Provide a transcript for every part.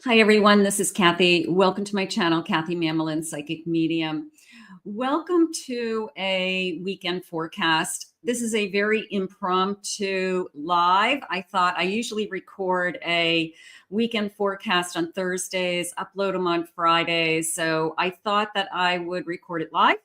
Hi, everyone. This is Kathy. Welcome to my channel, Kathy Mamelin, Psychic Medium. Welcome to a weekend forecast. This is a very impromptu live. I thought I usually record a weekend forecast on Thursdays, upload them on Fridays. So I thought that I would record it live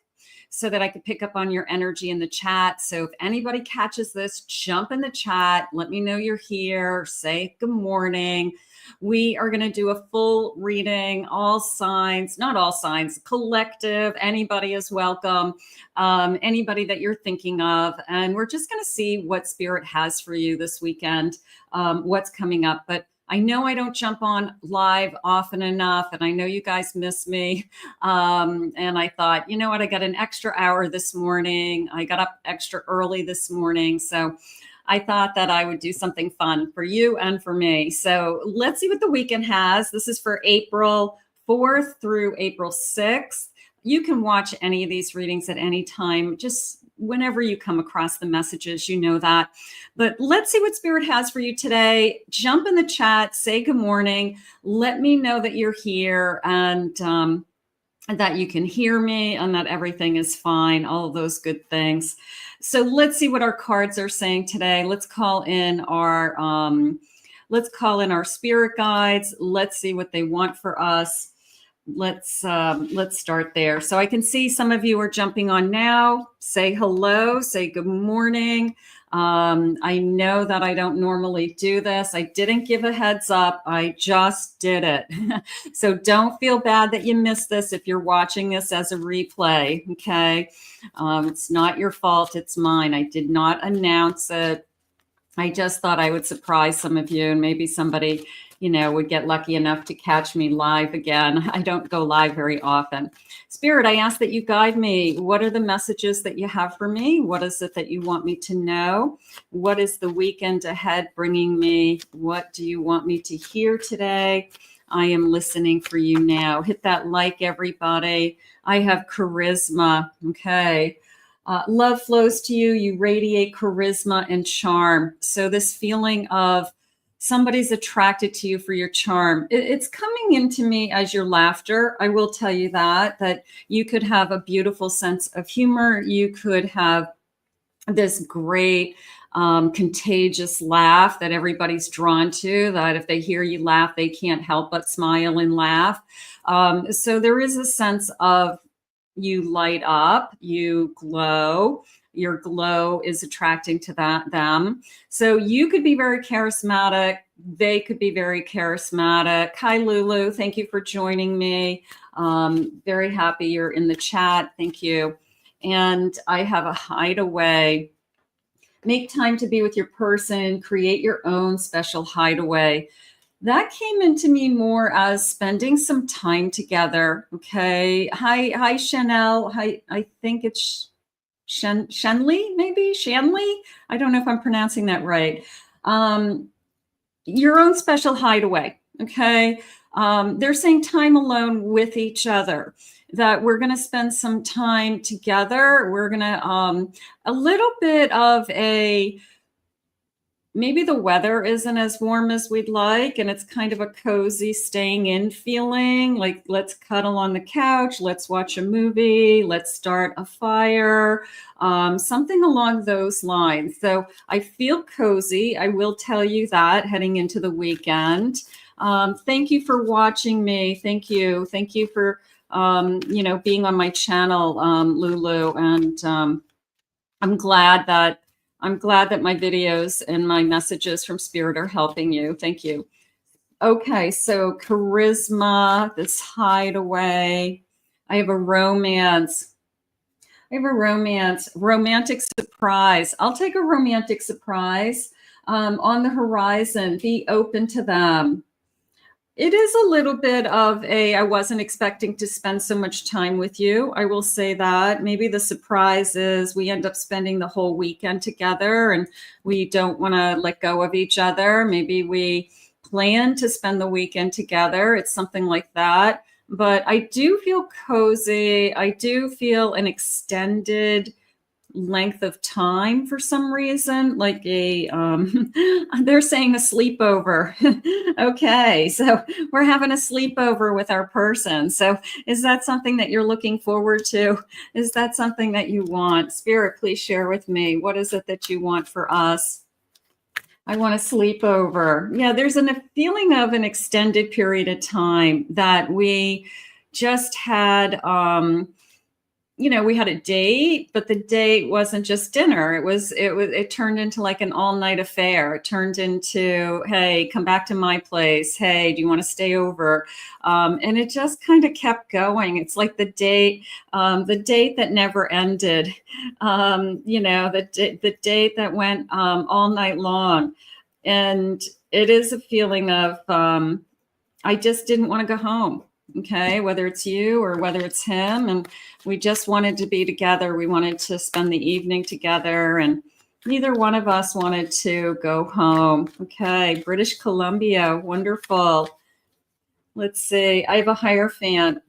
so that I could pick up on your energy in the chat. So if anybody catches this, jump in the chat. Let me know you're here. Say good morning. We are going to do a full reading, all signs, not all signs, collective. Anybody is welcome. Anybody that you're thinking of. And we're just going to see what Spirit has for you this weekend, what's coming up. But I know I don't jump on live often enough, and I know you guys miss me. And I thought, you know what? I got an extra hour this morning. I got up extra early this morning. So I thought that I would do something fun for you and for me. So let's see what the weekend has. This is for April 4th through April 6th. You can watch any of these readings at any time, just whenever you come across the messages, you know that. But let's see what Spirit has for you today. Jump in the chat, say good morning. Let me know that you're here and that you can hear me and that everything is fine, all of those good things. So let's see what our cards are saying today. Let's call in our spirit guides. Let's see what they want for us. Let's start there. So I can see some of you are jumping on now. Say hello, say good morning. I know that I don't normally do this. I didn't give a heads up. I just did it. So don't feel bad that you missed this if you're watching this as a replay. Okay. It's not your fault. It's mine. I did not announce it. I just thought I would surprise some of you and maybe somebody, would get lucky enough to catch me live again. I don't go live very often. Spirit, I ask that you guide me. What are the messages that you have for me? What is it that you want me to know? What is the weekend ahead bringing me? What do you want me to hear today? I am listening for you now. Hit that like, everybody. I have charisma. Okay. Love flows to you. You radiate charisma and charm. So this feeling of somebody's attracted to you for your charm. It's coming into me as your laughter. I will tell you that you could have a beautiful sense of humor. You could have this great contagious laugh that everybody's drawn to, that if they hear you laugh, they can't help but smile and laugh. So there is a sense of you light up, you glow. Your glow is attracting to them. So you could be very charismatic. They could be very charismatic. Hi, Lulu. Thank you for joining me. Very happy you're in the chat. Thank you. And I have a hideaway. Make time to be with your person. Create your own special hideaway. That came into me more as spending some time together. Okay. Hi, Chanel. Hi, I think it's Shenley, maybe Shanley. I don't know if I'm pronouncing that right. Your own special hideaway. Okay. They're saying time alone with each other, that we're going to spend some time together. We're going to, a little bit of maybe the weather isn't as warm as we'd like, and it's kind of a cozy staying in feeling, like let's cuddle on the couch, let's watch a movie, let's start a fire, something along those lines. So I feel cozy. I will tell you that heading into the weekend. Thank you for watching me. Thank you. Thank you for, being on my channel, Lulu. And I'm glad that my videos and my messages from Spirit are helping you. Thank you. Okay, so charisma, this hideaway. I have a romance. Romantic surprise. I'll take a romantic surprise on the horizon. Be open to them. It is a little bit of I wasn't expecting to spend so much time with you. I will say that. Maybe the surprise is we end up spending the whole weekend together and we don't want to let go of each other. Maybe we plan to spend the weekend together. It's something like that. But I do feel cozy. I do feel an extended length of time for some reason, like a they're saying a sleepover. Okay, so we're having a sleepover with our person. So is that something that you're looking forward to? Is that something that you want? Spirit, please share with me. What is it that you want for us? I want to sleep over. Yeah, there's a feeling of an extended period of time that we just had, we had a date, but the date wasn't just dinner. It turned into like an all-night affair. It turned into, hey, come back to my place. Hey, do you want to stay over? And it just kind of kept going. It's like the date that never ended. The date that went all night long. And it is a feeling of, I just didn't want to go home. Okay, whether it's you or whether it's him. And we just wanted to be together. We wanted to spend the evening together, and neither one of us wanted to go home. Okay, British Columbia, wonderful. Let's see, I have a Hierophant.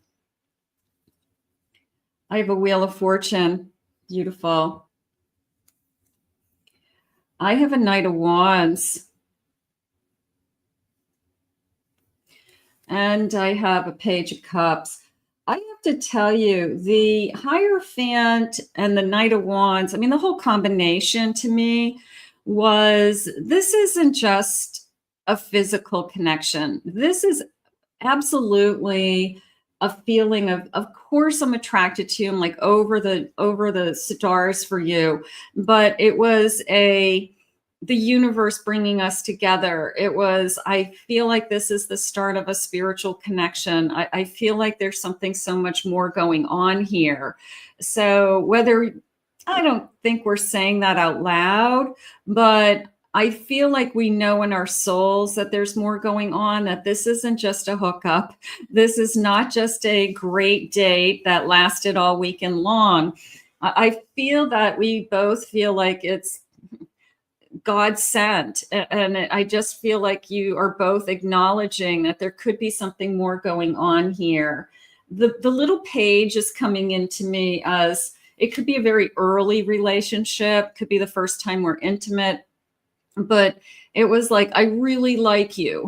I have a Wheel of Fortune, beautiful. I have a Knight of Wands. And I have a Page of Cups. I have to tell you, the Hierophant and the Knight of Wands, I mean, the whole combination to me was, this isn't just a physical connection. This is absolutely a feeling of course I'm attracted to him, like over the stars for you. But it was the universe bringing us together. I feel like this is the start of a spiritual connection. I feel like there's something so much more going on here. So I don't think we're saying that out loud, but I feel like we know in our souls that there's more going on, that this isn't just a hookup. This is not just a great date that lasted all weekend long. I feel that we both feel like it's God sent. And I just feel like you are both acknowledging that there could be something more going on here. The little page is coming into me as it could be a very early relationship, could be the first time we're intimate, but it was like, I really like you,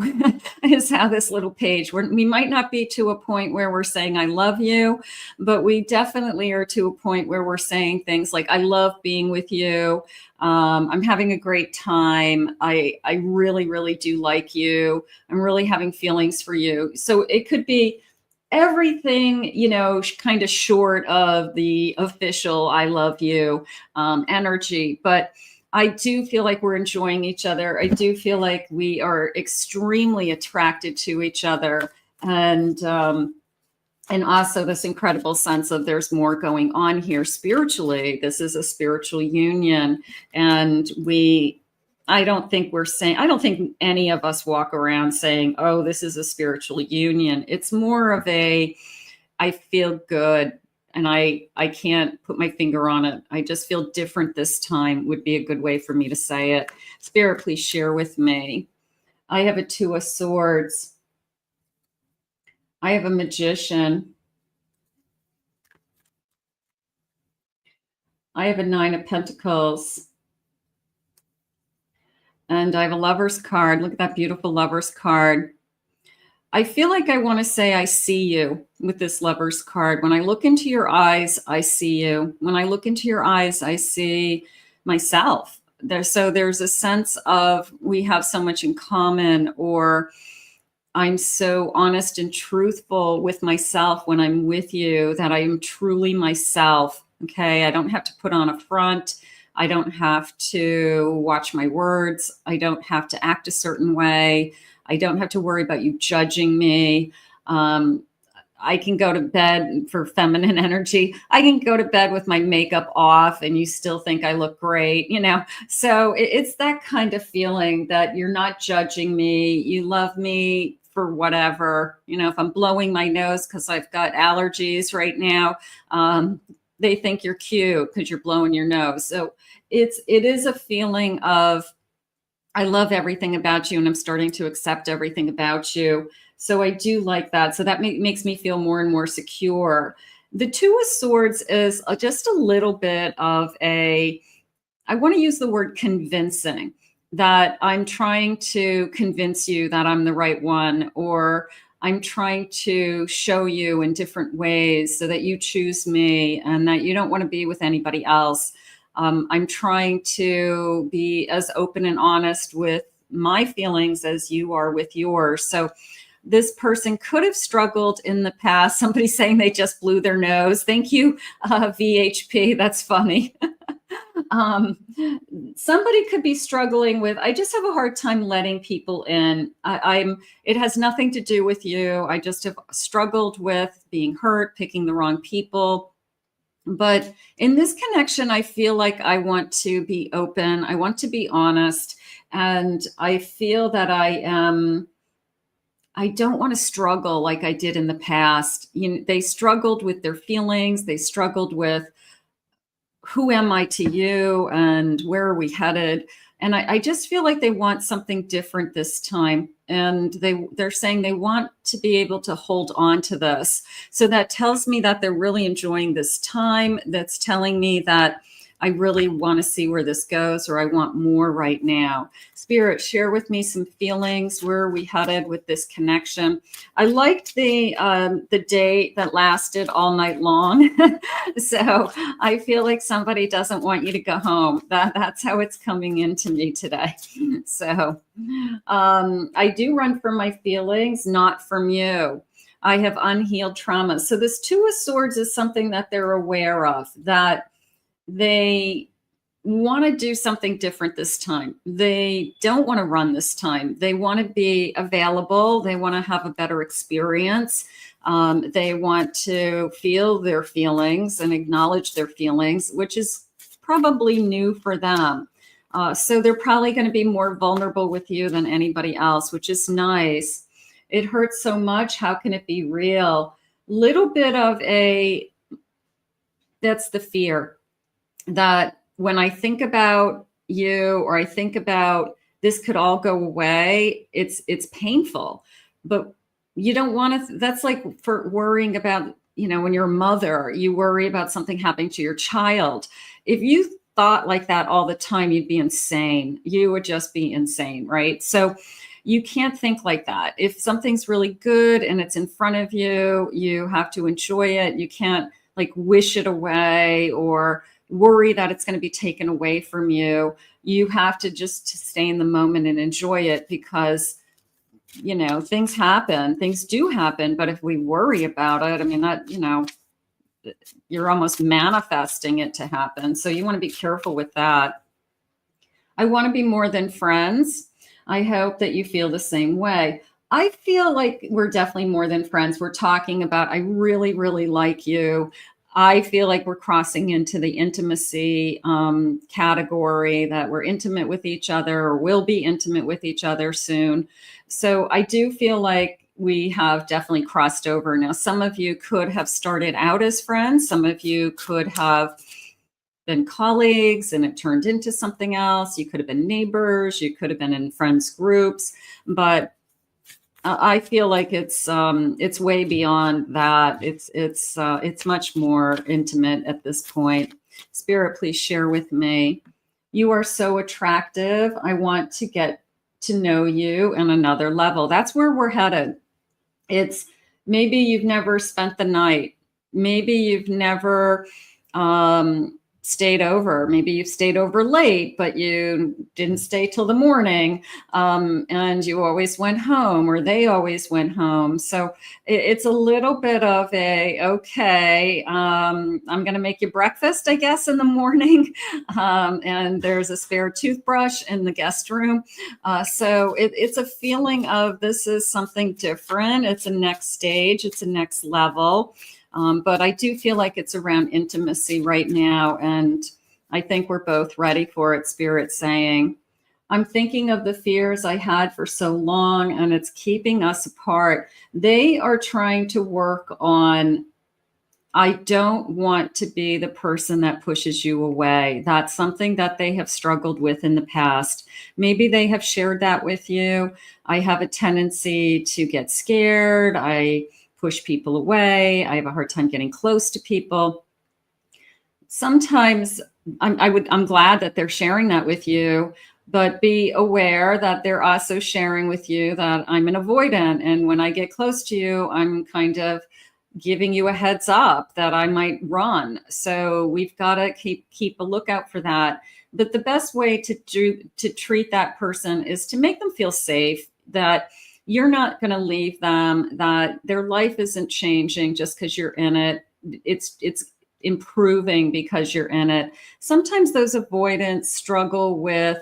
is how this little page, we might not be to a point where we're saying, I love you, but we definitely are to a point where we're saying things like, I love being with you. I'm having a great time. I really, really do like you. I'm really having feelings for you. So it could be everything, kind of short of the official, I love you energy. But I do feel like we're enjoying each other. I do feel like we are extremely attracted to each other. And also this incredible sense of there's more going on here spiritually. This is a spiritual union. And I don't think any of us walk around saying, oh, this is a spiritual union. It's more of I feel good. And I can't put my finger on it. I just feel different this time would be a good way for me to say it. Spirit, please share with me. I have a Two of Swords. I have a Magician. I have a Nine of Pentacles. And I have a Lover's card. Look at that beautiful Lover's card. I feel like I want to say I see you with this Lover's card. When I look into your eyes, I see you. When I look into your eyes, I see myself. So there's a sense of we have so much in common, or I'm so honest and truthful with myself when I'm with you that I am truly myself. Okay, I don't have to put on a front. I don't have to watch my words. I don't have to act a certain way. I don't have to worry about you judging me. I can go to bed, for feminine energy, I can go to bed with my makeup off and you still think I look great, So it's that kind of feeling that you're not judging me. You love me for whatever, if I'm blowing my nose because I've got allergies right now, they think you're cute because you're blowing your nose. So it is a feeling of, I love everything about you and I'm starting to accept everything about you. So I do like that. So that makes me feel more and more secure. The Two of Swords is just a little bit of I want to use the word convincing, that I'm trying to convince you that I'm the right one, or I'm trying to show you in different ways so that you choose me and that you don't want to be with anybody else. I'm trying to be as open and honest with my feelings as you are with yours. So this person could have struggled in the past. Somebody saying they just blew their nose. Thank you, VHP. That's funny. Somebody could be struggling with, I just have a hard time letting people in. It has nothing to do with you. I just have struggled with being hurt, picking the wrong people. But in this connection, I feel like I want to be open. I want to be honest. And I feel that I don't want to struggle like I did in the past. They struggled with their feelings. They struggled with, who am I to you and where are we headed? And I just feel like they want something different this time. And they're saying they want to be able to hold on to this. So that tells me that they're really enjoying this time. That's telling me that I really want to see where this goes, or I want more right now. Spirit, share with me some feelings. Where are we headed with this connection? I liked the day that lasted all night long. So I feel like somebody doesn't want you to go home. That's how it's coming into me today. So I do run from my feelings, not from you. I have unhealed trauma. So this Two of Swords is something that they're aware of, that they want to do something different this time. They don't want to run this time. They want to be available. They want to have a better experience. They want to feel their feelings and acknowledge their feelings, which is probably new for them. So they're probably going to be more vulnerable with you than anybody else, which is nice. It hurts so much. How can it be real? Little bit of that's the fear. That when I think about you, or I think about this could all go away, it's painful. But you don't want to, that's like for worrying about, when you're a mother, you worry about something happening to your child. If you thought like that all the time, you'd be insane. You would just be insane, right? So you can't think like that. If something's really good and it's in front of you, you have to enjoy it. You can't like wish it away or worry that it's going to be taken away from you. You have to just stay in the moment and enjoy it, because things happen, things do happen. But if we worry about it, I mean, that you're almost manifesting it to happen. So you want to be careful with that. I want to be more than friends. I hope that you feel the same way. I feel like we're definitely more than friends. We're talking about, I really, really like you. I feel like we're crossing into the intimacy category, that we're intimate with each other, or will be intimate with each other soon. So I do feel like we have definitely crossed over. Now, some of you could have started out as friends. Some of you could have been colleagues and it turned into something else. You could have been neighbors. You could have been in friends groups. But I feel like it's way beyond that. It's much more intimate at this point. Spirit, please share with me. You are so attractive. I want to get to know you on another level. That's where we're headed. It's maybe you've never spent the night. Maybe you've never stayed over. Maybe you've stayed over late, but you didn't stay till the morning, and you always went home, or they always went home. So it's a little bit of okay, I'm going to make you breakfast, I guess, in the morning, and there's a spare toothbrush in the guest room. So it's a feeling of, this is something different. It's a next stage. It's a next level. But I do feel like it's around intimacy right now. And I think we're both ready for it, Spirit's saying. I'm thinking of the fears I had for so long, and it's keeping us apart. They are trying to work on, I don't want to be the person that pushes you away. That's something that they have struggled with in the past. Maybe they have shared that with you. I have a tendency to get scared. I push people away. I have a hard time getting close to people. Sometimes I'm glad that they're sharing that with you, but be aware that they're also sharing with you that I'm an avoidant. And when I get close to you, I'm kind of giving you a heads up that I might run. So we've got to keep a lookout for that. But the best way to treat that person is to make them feel safe, that you're not going to leave them, that their life isn't changing just because you're in it. It's improving because you're in it. Sometimes those avoidants struggle with,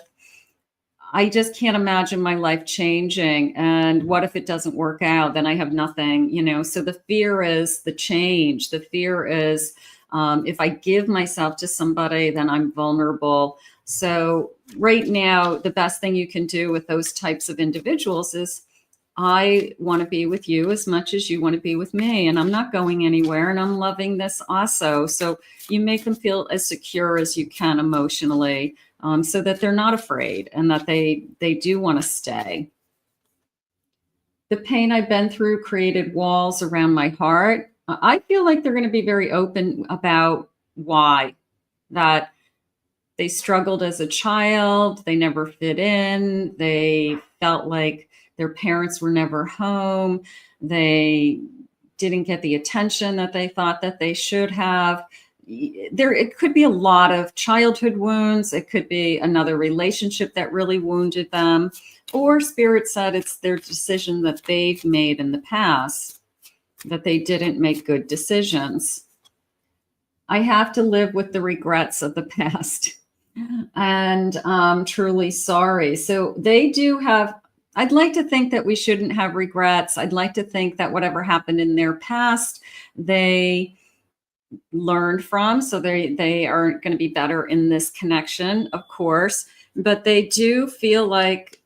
I just can't imagine my life changing. And what if it doesn't work out? Then I have nothing, you know? So the fear is the change. The fear is, if I give myself to somebody, then I'm vulnerable. So right now, the best thing you can do with those types of individuals is, I want to be with you as much as you want to be with me, and I'm not going anywhere, and I'm loving this also. So you make them feel as secure as you can emotionally, so that they're not afraid and that they do want to stay. The pain I've been through created walls around my heart. I feel like they're going to be very open about why. That they struggled as a child, they never fit in, they felt like their parents were never home, they didn't get the attention that they thought that they should have. It could be a lot of childhood wounds. It could be another relationship that really wounded them, or Spirit said it's their decision that they've made in the past, that they didn't make good decisions. I have to live with the regrets of the past, and I'm truly sorry. So they do have, I'd like to think that we shouldn't have regrets. I'd like to think that whatever happened in their past, they learned from, so they are going to be better in this connection, of course. But they do feel like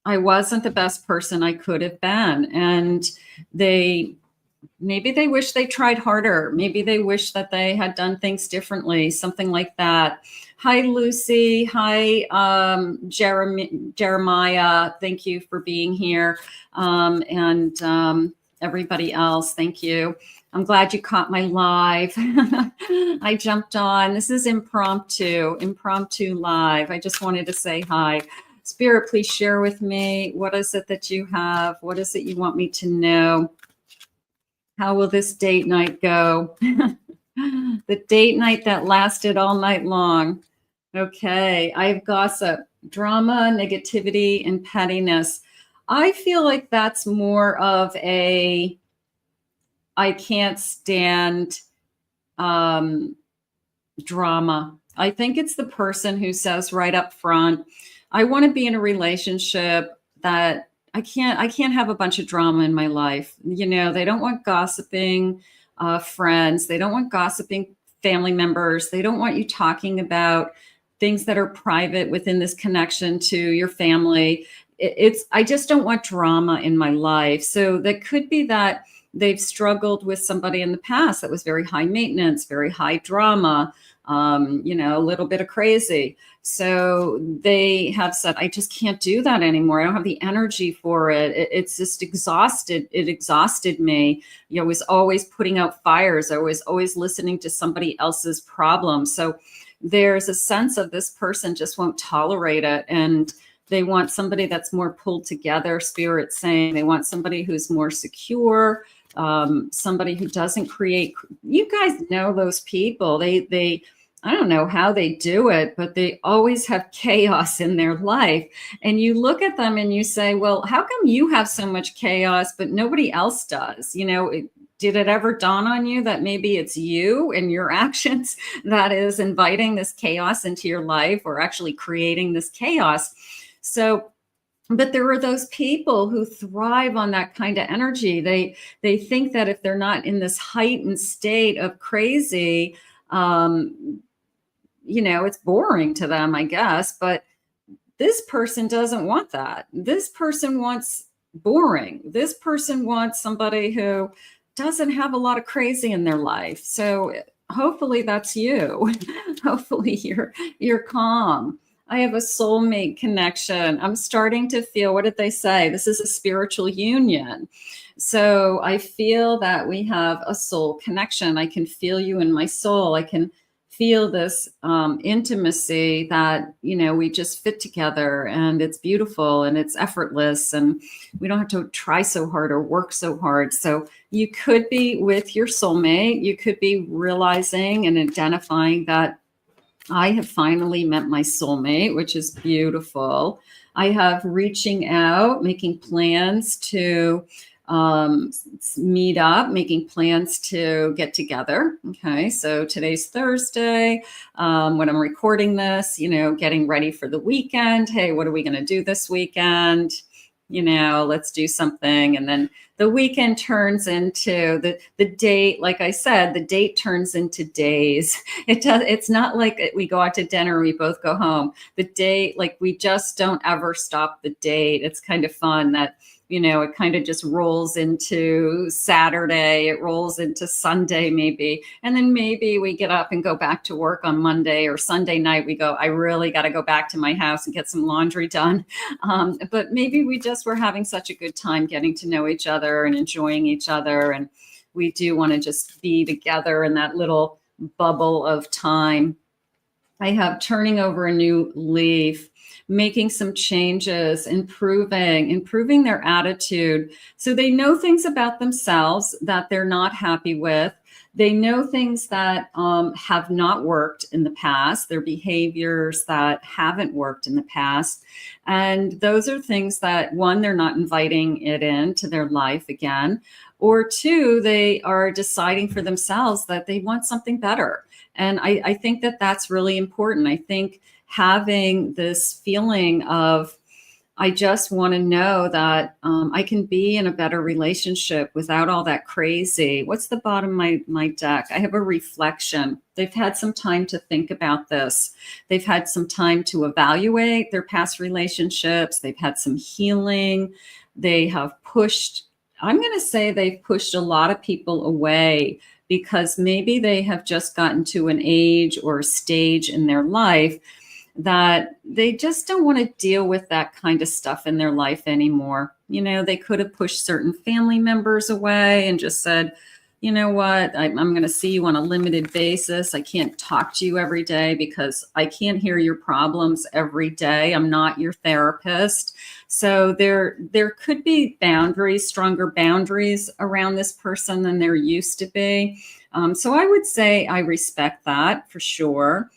I wasn't the best person I could have been, and maybe they wish they tried harder. Maybe they wish that they had done things differently, something like that. Hi, Lucy. Hi, Jeremiah. Thank you for being here. And everybody else, thank you. I'm glad you caught my live. I jumped on. This is impromptu live. I just wanted to say hi. Spirit, please share with me. What is it that you have? What is it you want me to know? How will this date night go? The date night that lasted all night long. Okay, I have gossip, drama, negativity, and pettiness. I feel like that's more of a, I can't stand drama. I think it's the person who says right up front, I want to be in a relationship that I can't have a bunch of drama in my life. You know, they don't want gossiping friends. They don't want gossiping family members. They don't want you talking about things that are private within this connection to your family. I just don't want drama in my life. So that could be that they've struggled with somebody in the past that was very high maintenance, very high drama, you know, a little bit of crazy. So they have said, I just can't do that anymore. I don't have the energy for it. It's just exhausted. It exhausted me. You know, I was always putting out fires. I was always listening to somebody else's problems. So there's a sense of this person just won't tolerate it. And they want somebody that's more pulled together, Spirit saying. They want somebody who's more secure, somebody who doesn't create. You guys know those people. They I don't know how they do it, but they always have chaos in their life. And you look at them and you say, well, how come you have so much chaos, but nobody else does? You know, did it ever dawn on you that maybe it's you and your actions that is inviting this chaos into your life, or actually creating this chaos? So, but there are those people who thrive on that kind of energy. They think that if they're not in this heightened state of crazy, you know, it's boring to them, I guess. But this person doesn't want that. This person wants boring. This person wants somebody who doesn't have a lot of crazy in their life. So hopefully that's you. Hopefully you're calm. I have a soulmate connection. I'm starting to feel, what did they say? This is a spiritual union. So I feel that we have a soul connection. I can feel you in my soul. I can feel this intimacy that, you know, we just fit together, and it's beautiful and it's effortless, and we don't have to try so hard or work so hard. So you could be with your soulmate. You could be realizing and identifying that I have finally met my soulmate, which is beautiful. I have reaching out, making plans to meet up, making plans to get together. Okay, so today's Thursday. When I'm recording this, you know, getting ready for the weekend. Hey, what are we going to do this weekend? You know, let's do something. And then the weekend turns into the date. Like I said, the date turns into days. It's not like we go out to dinner, we both go home. The date, like, we just don't ever stop the date. It's kind of fun that, you know, it kind of just rolls into Saturday, it rolls into Sunday maybe. And then maybe we get up and go back to work on Monday, or Sunday night we go, I really got to go back to my house and get some laundry done. But maybe we just were having such a good time getting to know each other and enjoying each other. And we do want to just be together in that little bubble of time. I have turning over a new leaf, making some changes, improving their attitude. So they know things about themselves that they're not happy with. They know things that have not worked in the past, their behaviors that haven't worked in the past. And those are things that, one, they're not inviting it into their life again, or two, they are deciding for themselves that they want something better. And I think that that's really important. I think having this feeling of, I just want to know that I can be in a better relationship without all that crazy. What's the bottom of my deck? I have a reflection. They've had some time to think about this. They've had some time to evaluate their past relationships. They've had some healing. They have pushed, I'm going to say they've pushed a lot of people away, because maybe they have just gotten to an age or a stage in their life that they just don't want to deal with that kind of stuff in their life anymore. You know, they could have pushed certain family members away and just said, you know what, I'm going to see you on a limited basis. I can't talk to you every day because I can't hear your problems every day. I'm not your therapist. So there could be boundaries, stronger boundaries around this person than there used to be. So I would say I respect that for sure.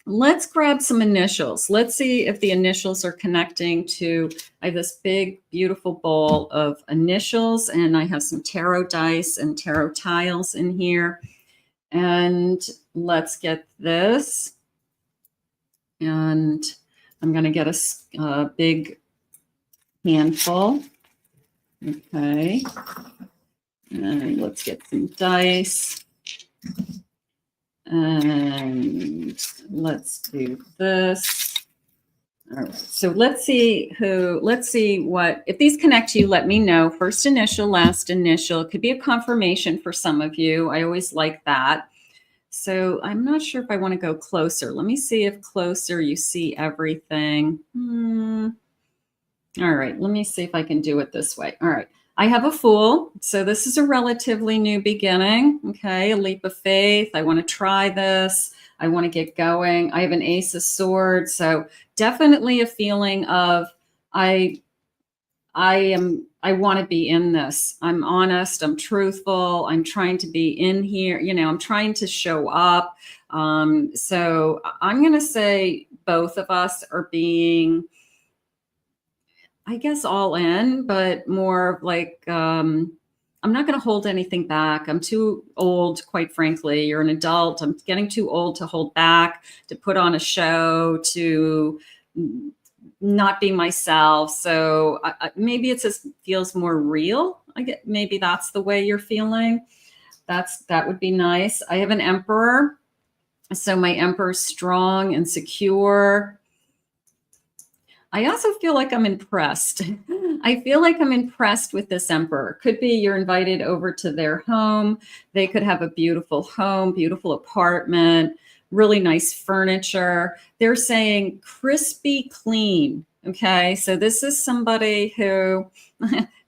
Let's grab some initials. Let's see if the initials are connecting to, I have this big, beautiful bowl of initials, and I have some tarot dice and tarot tiles in here. And let's get this. And I'm going to get a big handful. Okay. And let's get some dice. And let's do this. All right. So let's see what, if these connect to you, let me know. First initial, last initial. It could be a confirmation for some of you. I always like that. So I'm not sure if I want to go closer. Let me see if closer you see everything. All right. Let me see if I can do it this way. All right. I have a Fool. So this is a relatively new beginning. Okay. A leap of faith. I want to try this. I want to get going. I have an Ace of Swords. So definitely a feeling of, I want to be in this. I'm honest. I'm truthful. I'm trying to be in here. You know, I'm trying to show up. So I'm going to say both of us are being, I guess, all in, but more like, I'm not going to hold anything back. I'm too old, quite frankly. You're an adult. I'm getting too old to hold back, to put on a show, to not be myself. So maybe it just feels more real. Maybe that's the way you're feeling. That would be nice. I have an Emperor. So my Emperor's strong and secure. I also feel like I'm impressed. I feel like I'm impressed with this Emperor. Could be you're invited over to their home. They could have a beautiful home, beautiful apartment, really nice furniture. They're saying crispy clean. Okay, so this is somebody who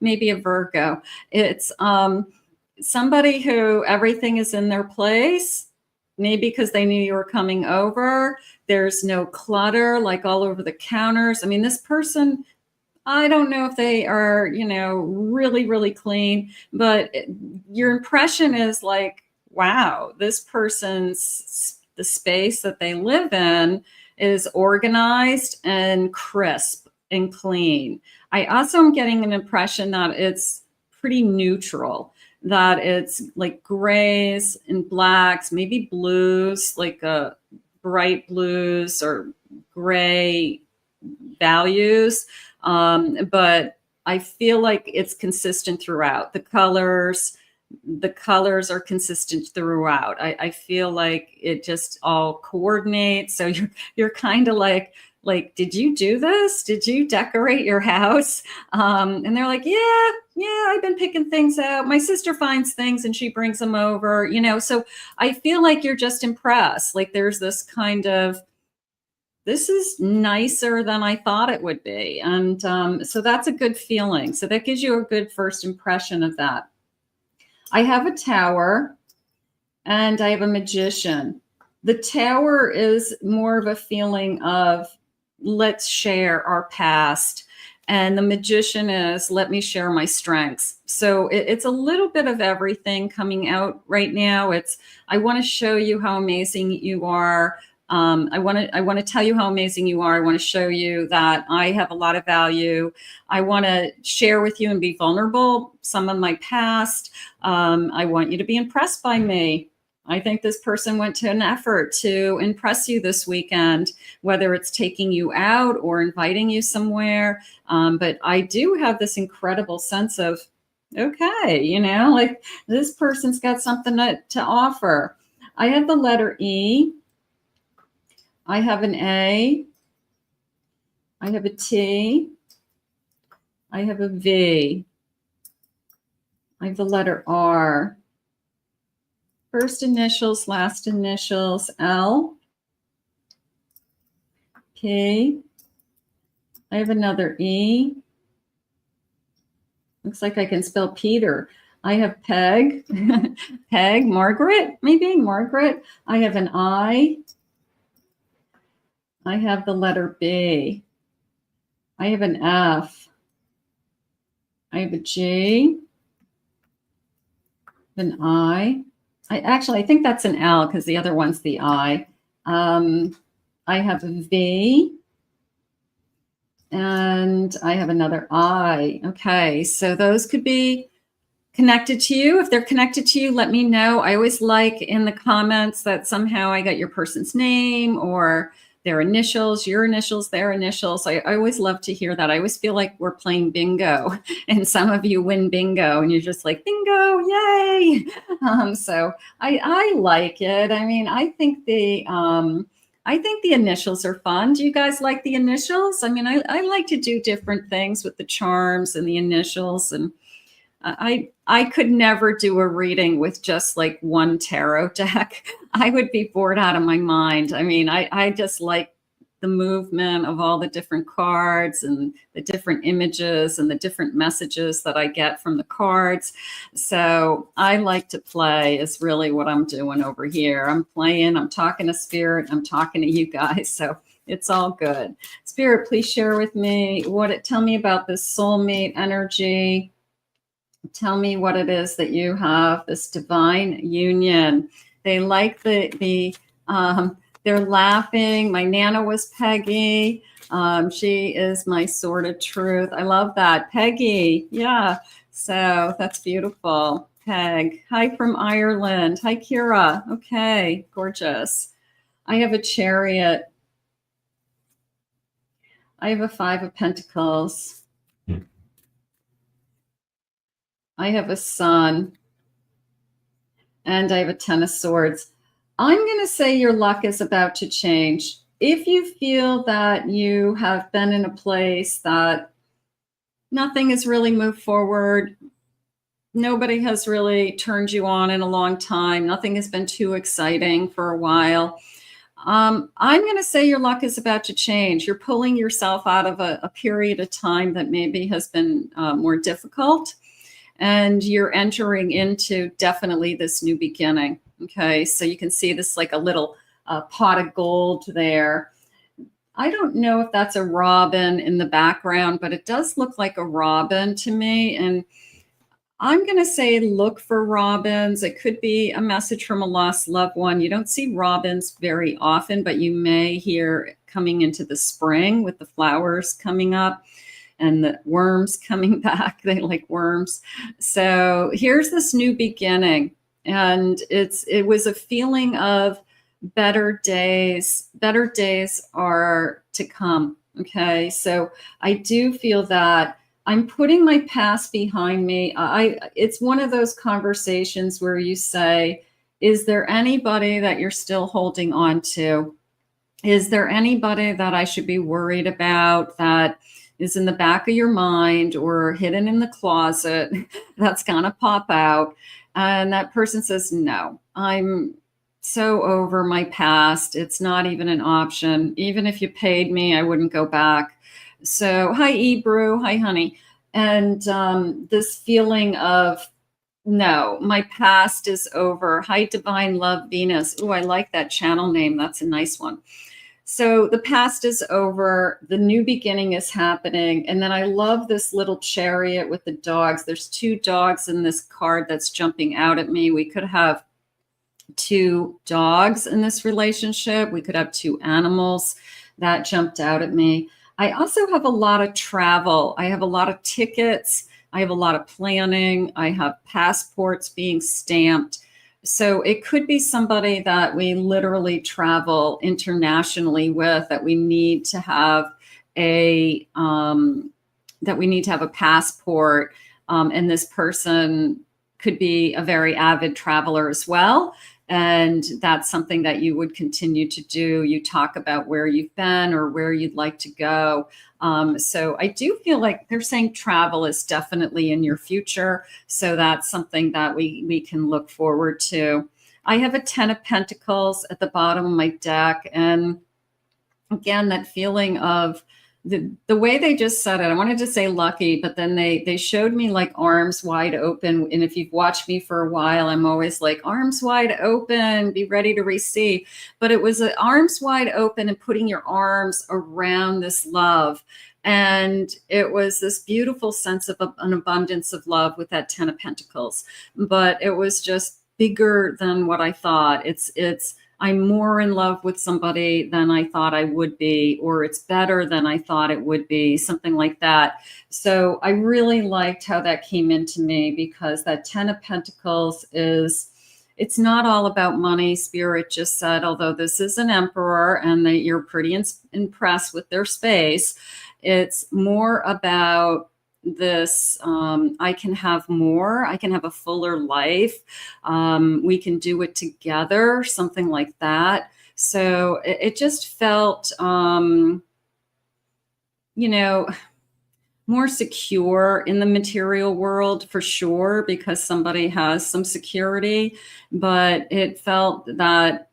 maybe a Virgo. It's somebody who everything is in their place, maybe because they knew you were coming over. There's no clutter like all over the counters. I mean, this person, I don't know if they are, you know, really, really clean, but your impression is like, wow, this person's, the space that they live in is organized and crisp and clean. I also am getting an impression that it's pretty neutral, that it's like grays and blacks, maybe blues, like bright blues or gray values. But I feel like it's consistent throughout. The colors are consistent throughout. I feel like it just all coordinates. So you're kind of like, did you do this? Did you decorate your house? And they're like, yeah, I've been picking things out. My sister finds things and she brings them over, you know. So I feel like you're just impressed. Like there's this kind of, this is nicer than I thought it would be. And so that's a good feeling. So that gives you a good first impression of that. I have a Tower and I have a Magician. The Tower is more of a feeling of let's share our past. And the Magician is let me share my strengths. So it's a little bit of everything coming out right now. It's, I want to show you how amazing you are. I want to tell you how amazing you are. I want to show you that I have a lot of value. I want to share with you and be vulnerable some of my past. I want you to be impressed by me. I think this person went to an effort to impress you this weekend, whether it's taking you out or inviting you somewhere. But I do have this incredible sense of, okay, you know, like this person's got something to offer. I have the letter E. I have an A, I have a T, I have a V, I have the letter R, first initials, last initials, L, P, I have another E, looks like I can spell Peter. I have Peg, Peg, Margaret, maybe Margaret. I have an I have the letter B. I have an F. I have a G. An I. I think that's an L because the other one's the I. I have a V. And I have another I. Okay, so those could be connected to you. If they're connected to you, let me know. I always like in the comments that somehow I got your person's name or their initials, your initials, their initials. I always love to hear that. I always feel like we're playing bingo and some of you win bingo and you're just like, bingo, yay. So I like it. I mean, I think the initials are fun. Do you guys like the initials? I mean, I like to do different things with the charms and the initials, and I could never do a reading with just like one tarot deck. I would be bored out of my mind. I mean, I just like the movement of all the different cards and the different images and the different messages that I get from the cards. So I like to play is really what I'm doing over here. I'm playing, I'm talking to Spirit, I'm talking to you guys. So it's all good. Spirit, please share with me tell me about this soulmate energy. Tell me what it is that you have, this divine union. They like they're laughing. My Nana was Peggy. She is my sword of truth. I love that. Peggy. Yeah. So that's beautiful. Peg. Hi from Ireland. Hi, Kira. Okay. Gorgeous. I have a Chariot. I have a 5 of Pentacles. I have a Sun, and I have a 10 of Swords. I'm going to say your luck is about to change. If you feel that you have been in a place that nothing has really moved forward, nobody has really turned you on in a long time, nothing has been too exciting for a while, I'm going to say your luck is about to change. You're pulling yourself out of a period of time that maybe has been more difficult, and you're entering into definitely this new beginning. Okay, so you can see this like a little pot of gold there. I don't know if that's a robin in the background, but it does look like a robin to me. And I'm going to say look for robins. It could be a message from a lost loved one. You don't see robins very often, but you may hear coming into the spring with the flowers coming up and the worms coming back. They like worms. So here's this new beginning. And it was a feeling of better days. Better days are to come. Okay. So I do feel that I'm putting my past behind me. It's one of those conversations where you say, is there anybody that you're still holding on to? Is there anybody that I should be worried about that is in the back of your mind or hidden in the closet that's gonna pop out? And that person says, no, I'm so over my past. It's not even an option. Even if you paid me, I wouldn't go back. So, hi, Ebru. Hi, honey. And this feeling of, no, my past is over. Hi, Divine Love Venus. Oh, I like that channel name. That's a nice one. So the past is over. The new beginning is happening. And then I love this little chariot with the dogs. There's 2 dogs in this card that's jumping out at me. We could have 2 dogs in this relationship. We could have 2 animals that jumped out at me. I also have a lot of travel. I have a lot of tickets. I have a lot of planning. I have passports being stamped. So it could be somebody that we literally travel internationally with, that we need to have a passport. And this person could be a very avid traveler as well. And that's something that you would continue to do. You talk about where you've been or where you'd like to go. So I do feel like they're saying travel is definitely in your future. So that's something that we can look forward to. I have a 10 of Pentacles at the bottom of my deck. And again, that feeling of the way they just said it, I wanted to say lucky, but then they showed me like arms wide open. And if you've watched me for a while, I'm always like arms wide open, be ready to receive. But it was arms wide open and putting your arms around this love. And it was this beautiful sense of an abundance of love with that 10 of Pentacles. But it was just bigger than what I thought. I'm more in love with somebody than I thought I would be, or it's better than I thought it would be, something like that. So I really liked how that came into me, because that 10 of Pentacles it's not all about money. Spirit just said, although this is an emperor and that you're pretty impressed with their space, it's more about this, I can have more, I can have a fuller life, we can do it together, something like that. So it just felt, more secure in the material world for sure, because somebody has some security, but it felt that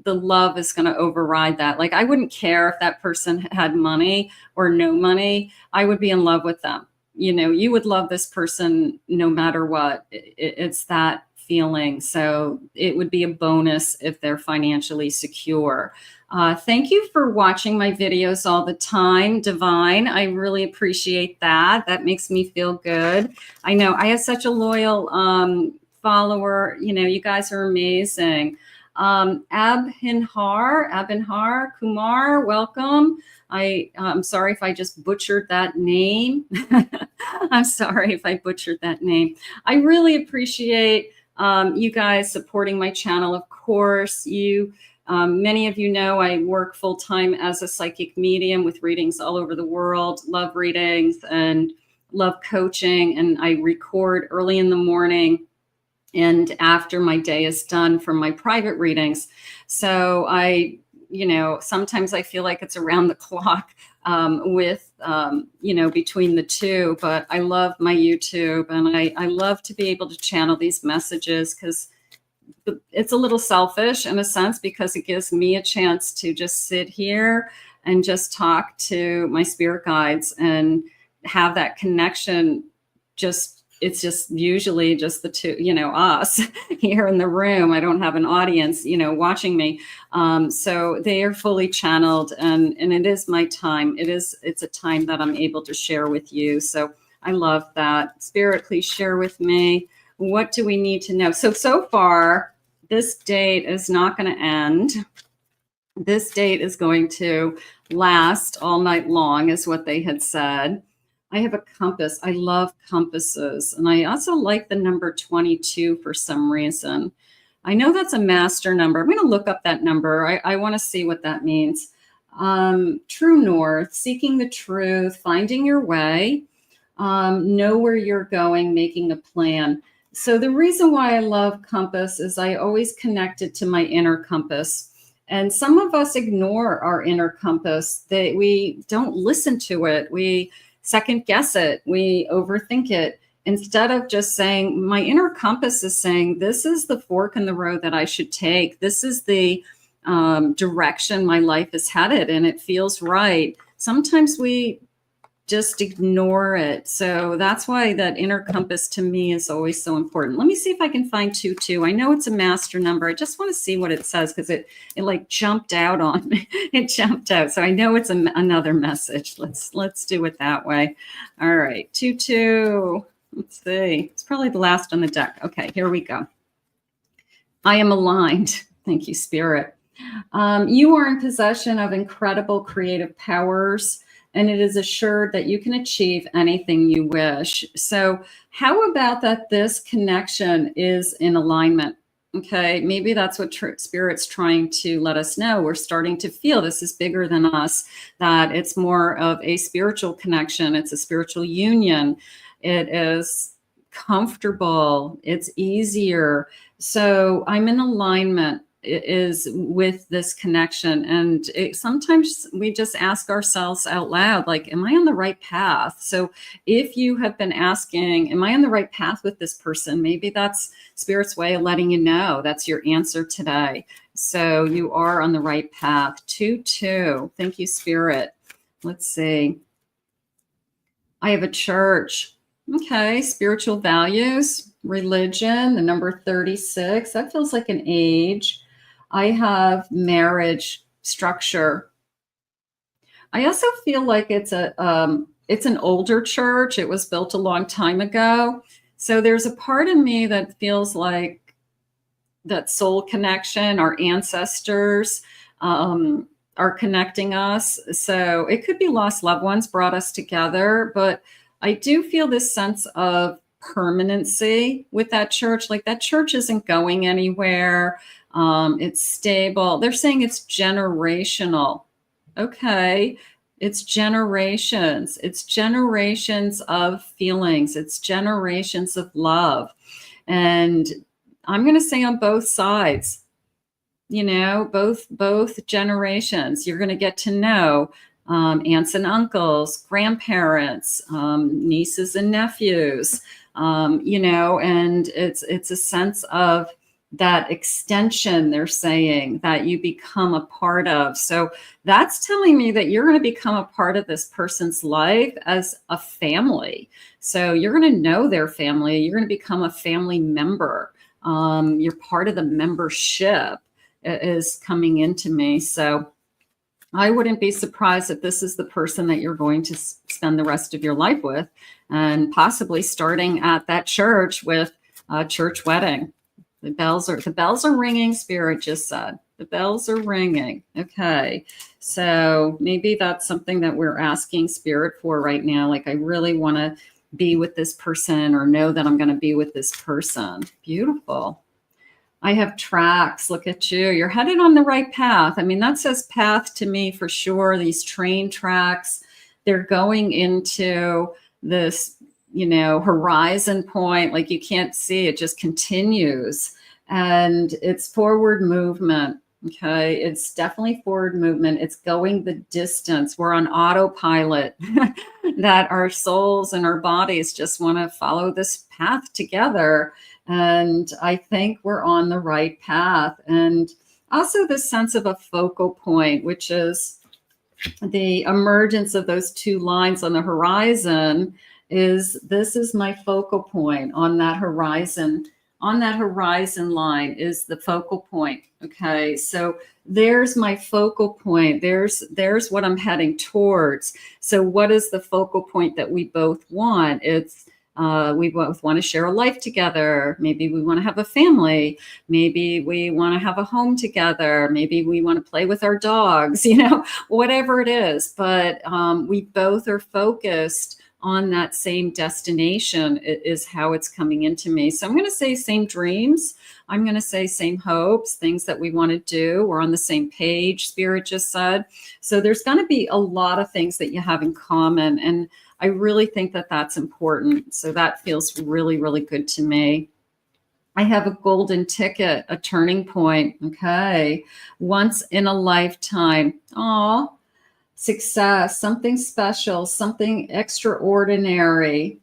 the love is going to override that. Like, I wouldn't care if that person had money or no money. I would be in love with them. You would love this person no matter what. It's that feeling. So it would be a bonus if they're financially secure. Thank you for watching my videos all the time, Divine. I really appreciate that. That makes me feel good. I know I have such a loyal follower. You guys are amazing. Abhinhar Kumar, welcome. I'm sorry if I just butchered that name. I'm sorry if I butchered that name. I really appreciate you guys supporting my channel. Of course, many of you know I work full-time as a psychic medium with readings all over the world, love readings and love coaching. And I record early in the morning and after my day is done from my private readings. So sometimes I feel like it's around the clock between the two, but I love my YouTube, and I love to be able to channel these messages, because it's a little selfish in a sense because it gives me a chance to just sit here and just talk to my spirit guides and have that connection. It's just usually just the two, us here in the room. I don't have an audience, watching me. So they are fully channeled, and it is my time. It's a time that I'm able to share with you. So I love that. Spirit, please share with me. What do we need to know? So far, this date is not going to end. This date is going to last all night long, is what they had said. I have a compass. I love compasses. And I also like the number 22 for some reason. I know that's a master number. I'm going to look up that number. I want to see what that means. True north, seeking the truth, finding your way, know where you're going, making a plan. So the reason why I love compass is I always connect it to my inner compass. And some of us ignore our inner compass. We don't listen to it. We second guess it. We overthink it. Instead of just saying, my inner compass is saying, this is the fork in the road that I should take. This is the direction my life is headed, and it feels right. Sometimes we just ignore it. So that's why that inner compass to me is always so important. Let me see if I can find 22. I know it's a master number. I just want to see what it says because it like jumped out on me. It jumped out. So I know it's another message. Let's do it that way. All right, 22. Let's see. It's probably the last on the deck. Okay, here we go. I am aligned. Thank you, Spirit. You are in possession of incredible creative powers, and it is assured that you can achieve anything you wish. So how about that this connection is in alignment? Okay, maybe that's what Spirit's trying to let us know. We're starting to feel this is bigger than us, that it's more of a spiritual connection. It's a spiritual union. It is comfortable. It's easier. So I'm in alignment is with this connection. And sometimes we just ask ourselves out loud, like, am I on the right path? So if you have been asking, am I on the right path with this person? Maybe that's Spirit's way of letting you know that's your answer today. So you are on the right path. 2-2. Thank you, Spirit. Let's see. I have a church. Okay. Spiritual values, religion, the number 36. That feels like an age. I have marriage, structure. I also feel like it's an older church. It was built a long time ago. So there's a part of me that feels like that soul connection, our ancestors are connecting us. So it could be lost loved ones brought us together, but I do feel this sense of permanency with that church. Like that church isn't going anywhere. It's stable. They're saying it's generational. Okay. It's generations. It's generations of feelings. It's generations of love. And I'm going to say on both sides, both generations, you're going to get to know aunts and uncles, grandparents, nieces and nephews, and it's a sense of that extension they're saying that you become a part of. So that's telling me that you're going to become a part of this person's life as a family. So you're going to know their family. You're going to become a family member. You're part of the membership is coming into me. So I wouldn't be surprised if this is the person that you're going to spend the rest of your life with, and possibly starting at that church with a church wedding. The bells are ringing. Spirit just said the bells are ringing. Okay. So maybe that's something that we're asking Spirit for right now. Like, I really want to be with this person, or know that I'm going to be with this person. Beautiful. I have tracks. Look at you. You're headed on the right path. I mean, that says path to me for sure. These train tracks, they're going into this, horizon point. Like you can't see, it just continues. And it's forward movement. Okay, it's definitely forward movement. It's going the distance. We're on autopilot, that our souls and our bodies just want to follow this path together. And I think we're on the right path. And also this sense of a focal point, which is the emergence of those two lines on the horizon. This is my focal point on that horizon. On that horizon line is the focal point. Okay, so there's my focal point. There's what I'm heading towards. So what is the focal point that we both want? It's we both want to share a life together. Maybe we want to have a family. Maybe we want to have a home together. Maybe we want to play with our dogs, whatever it is. But we both are focused on that same destination is how it's coming into me. So I'm going to say same dreams. I'm going to say same hopes, things that we want to do. We're on the same page, Spirit just said. So there's going to be a lot of things that you have in common. And I really think that that's important. So that feels really, really good to me. I have a golden ticket, a turning point. Okay. Once in a lifetime. Aw. Success, something special, something extraordinary,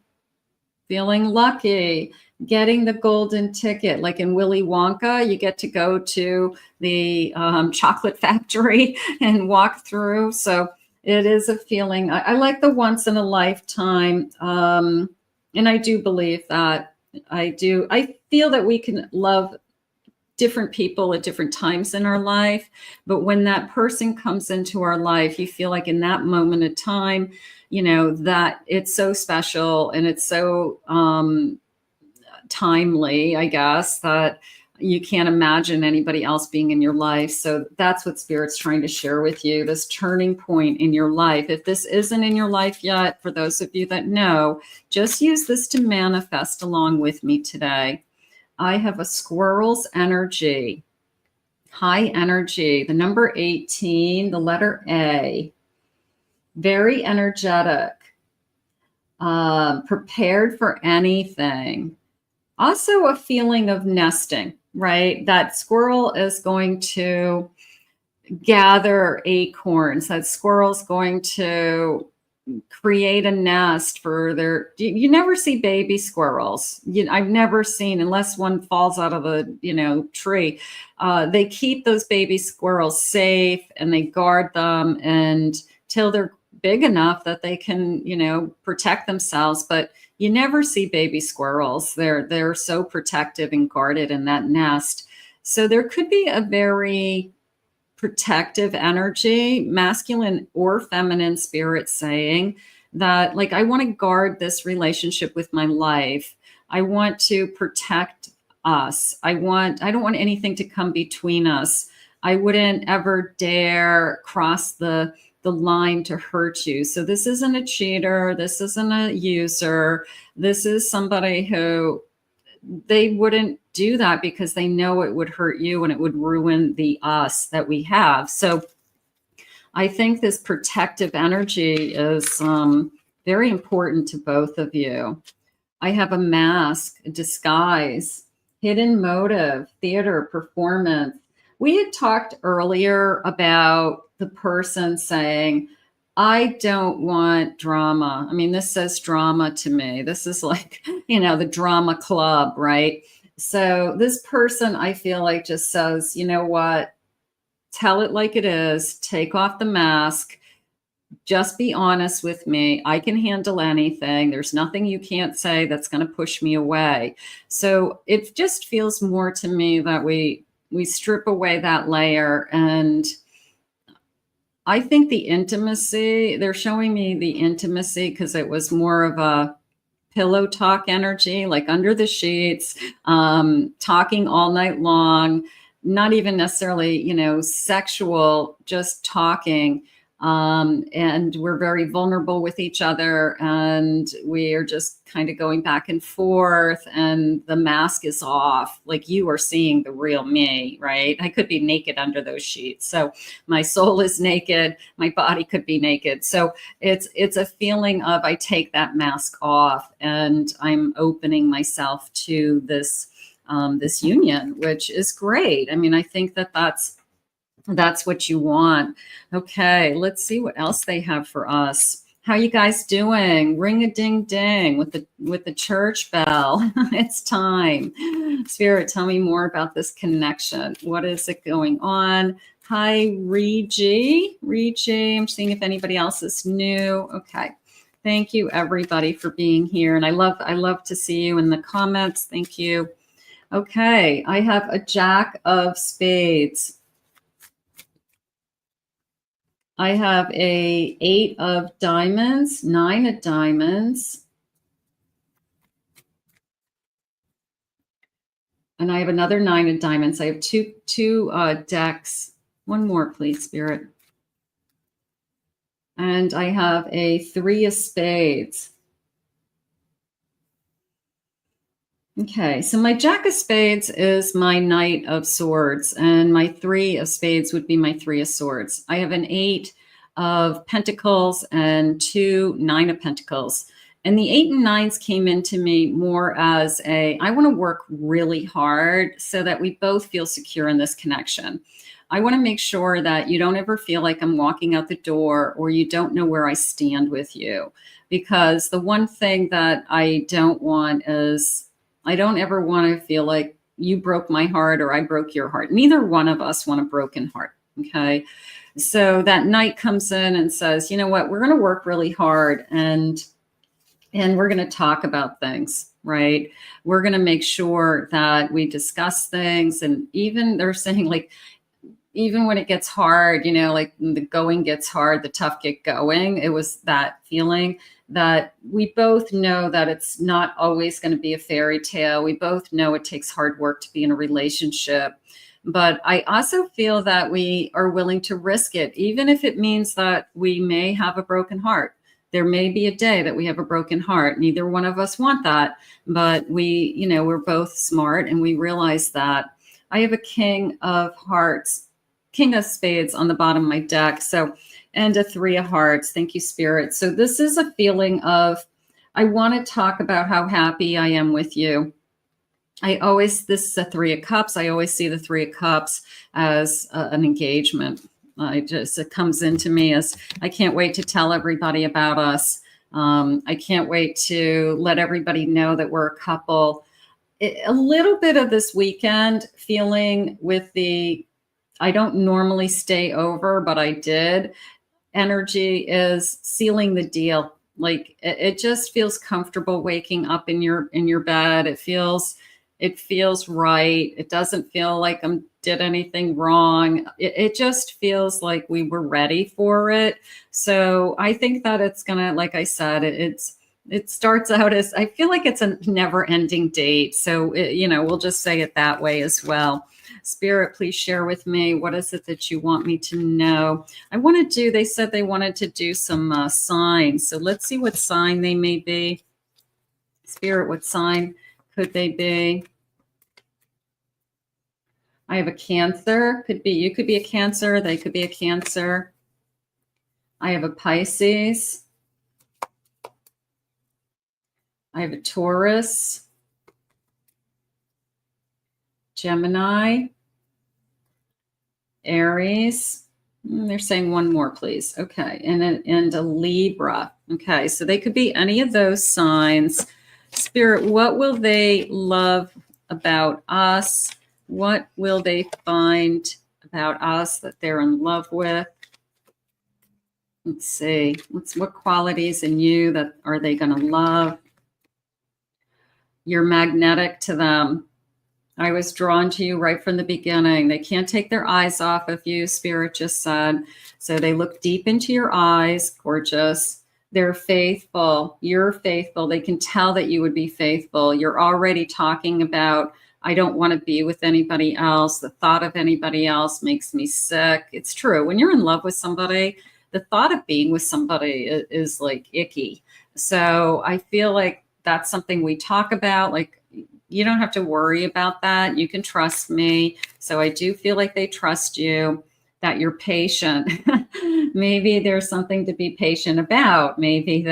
feeling lucky, getting the golden ticket. Like in Willy Wonka, you get to go to the chocolate factory and walk through. So it is a feeling. I like the once in a lifetime. And I do believe that. I feel that we can love different people at different times in our life. But when that person comes into our life, you feel like in that moment of time, that it's so special and it's so timely, I guess, that you can't imagine anybody else being in your life. So that's what Spirit's trying to share with you, this turning point in your life. If this isn't in your life yet, for those of you that know, just use this to manifest along with me today. I have a squirrel's energy, high energy, the number 18, the letter A, very energetic, prepared for anything. Also a feeling of nesting, right? That squirrel is going to gather acorns. That squirrel's going to create a nest for their, you never see baby squirrels. I've never seen, unless one falls out of a tree. They keep those baby squirrels safe and they guard them until they're big enough that they can protect themselves. But you never see baby squirrels. They're so protective and guarded in that nest. So there could be a very protective energy, masculine or feminine spirit, saying that, like, I want to guard this relationship with my life. I want to protect us. I don't want anything to come between us. I wouldn't ever dare cross the line to hurt you. So this isn't a cheater. This isn't a user. This is somebody who they wouldn't do that because they know it would hurt you and it would ruin the us that we have. So I think this protective energy is very important to both of you. I have a mask, a disguise, hidden motive, theater, performance. We had talked earlier about the person saying, I don't want drama. I mean, this says drama to me. This is like, the drama club, right? So this person, I feel like, just says, you know what? Tell it like it is. Take off the mask. Just be honest with me. I can handle anything. There's nothing you can't say that's going to push me away. So it just feels more to me that we strip away that layer. And I think the intimacy, they're showing me the intimacy because it was more of a pillow talk energy, like under the sheets, talking all night long, not even necessarily, sexual, just talking. And we're very vulnerable with each other, and we are just kind of going back and forth, and the mask is off. Like, you are seeing the real me, right? I could be naked under those sheets. So my soul is naked. My body could be naked. So it's a feeling of, I take that mask off and I'm opening myself to this union, which is great. I mean, I think that that's That's what you want. Okay, let's see what else they have for us. How you guys doing? Ring a ding ding with the church bell. It's time. Spirit, tell me more about this connection. What is it going on? Hi, Regi. I'm seeing if anybody else is new. Okay. Thank you everybody for being here. And I love to see you in the comments. Thank you. Okay, I have a Jack of Spades. I have a 8 of diamonds, 9 of diamonds. And I have another 9 of diamonds. I have two decks. One more, please, Spirit. And I have a 3 of spades. Okay, so my Jack of Spades is my Knight of Swords, and my 3 of Spades would be my 3 of Swords. I have an 8 of Pentacles and 2 9 of Pentacles. And the 8 and 9s came into me more as I want to work really hard so that we both feel secure in this connection. I want to make sure that you don't ever feel like I'm walking out the door or you don't know where I stand with you. Because the one thing that I don't want is I don't ever want to feel like you broke my heart or I broke your heart. Neither one of us want a broken heart. Okay. So that Knight comes in and says, you know what, we're going to work really hard and we're going to talk about things, right? We're going to make sure that we discuss things. And even they're saying like, even when it gets hard, you know, like the going gets hard, the tough get going. It was that feeling that we both know that it's not always going to be a fairy tale. We both know it takes hard work to be in a relationship. But I also feel that we are willing to risk it, even if it means that we may have a broken heart. There may be a day that we have a broken heart. Neither one of us want that, but we, you know, we're both smart and we realize that. I have a King of Hearts, King of Spades on the bottom of my deck. So, and a 3 of Hearts. Thank you, Spirit. So this is a feeling of, I want to talk about how happy I am with you. This is a 3 of Cups. I always see the 3 of Cups as an engagement. It comes into me as I can't wait to tell everybody about us. I can't wait to let everybody know that we're a couple. A little bit of this weekend feeling with I don't normally stay over, but I did. Energy is sealing the deal. Like it just feels comfortable waking up in your bed. It feels right. It doesn't feel like I did anything wrong. It just feels like we were ready for it. So I think that it's gonna, like I said, it starts out as, I feel like it's a never ending date. So, we'll just say it that way as well. Spirit, please share with me. What is it that you want me to know? They said they wanted to do some signs. So let's see what sign they may be. Spirit, what sign could they be? I have a Cancer. You could be a Cancer. They could be a Cancer. I have a Pisces. I have a Taurus. Gemini. Aries. They're saying one more, please. Okay. And a Libra. Okay. So they could be any of those signs. Spirit, what will they love about us? What will they find about us that they're in love with? Let's see. What qualities in you that are they going to love? You're magnetic to them. I was drawn to you right from the beginning. They can't take their eyes off of you, Spirit just said. So they look deep into your eyes. Gorgeous. They're faithful. You're faithful. They can tell that you would be faithful. You're already talking about, I don't want to be with anybody else. The thought of anybody else makes me sick. It's true. When you're in love with somebody, the thought of being with somebody is like icky. So I feel like that's something we talk about. Like, you don't have to worry about that. You can trust me. So I do feel like they trust you, that you're patient. Maybe there's something to be patient about. Maybe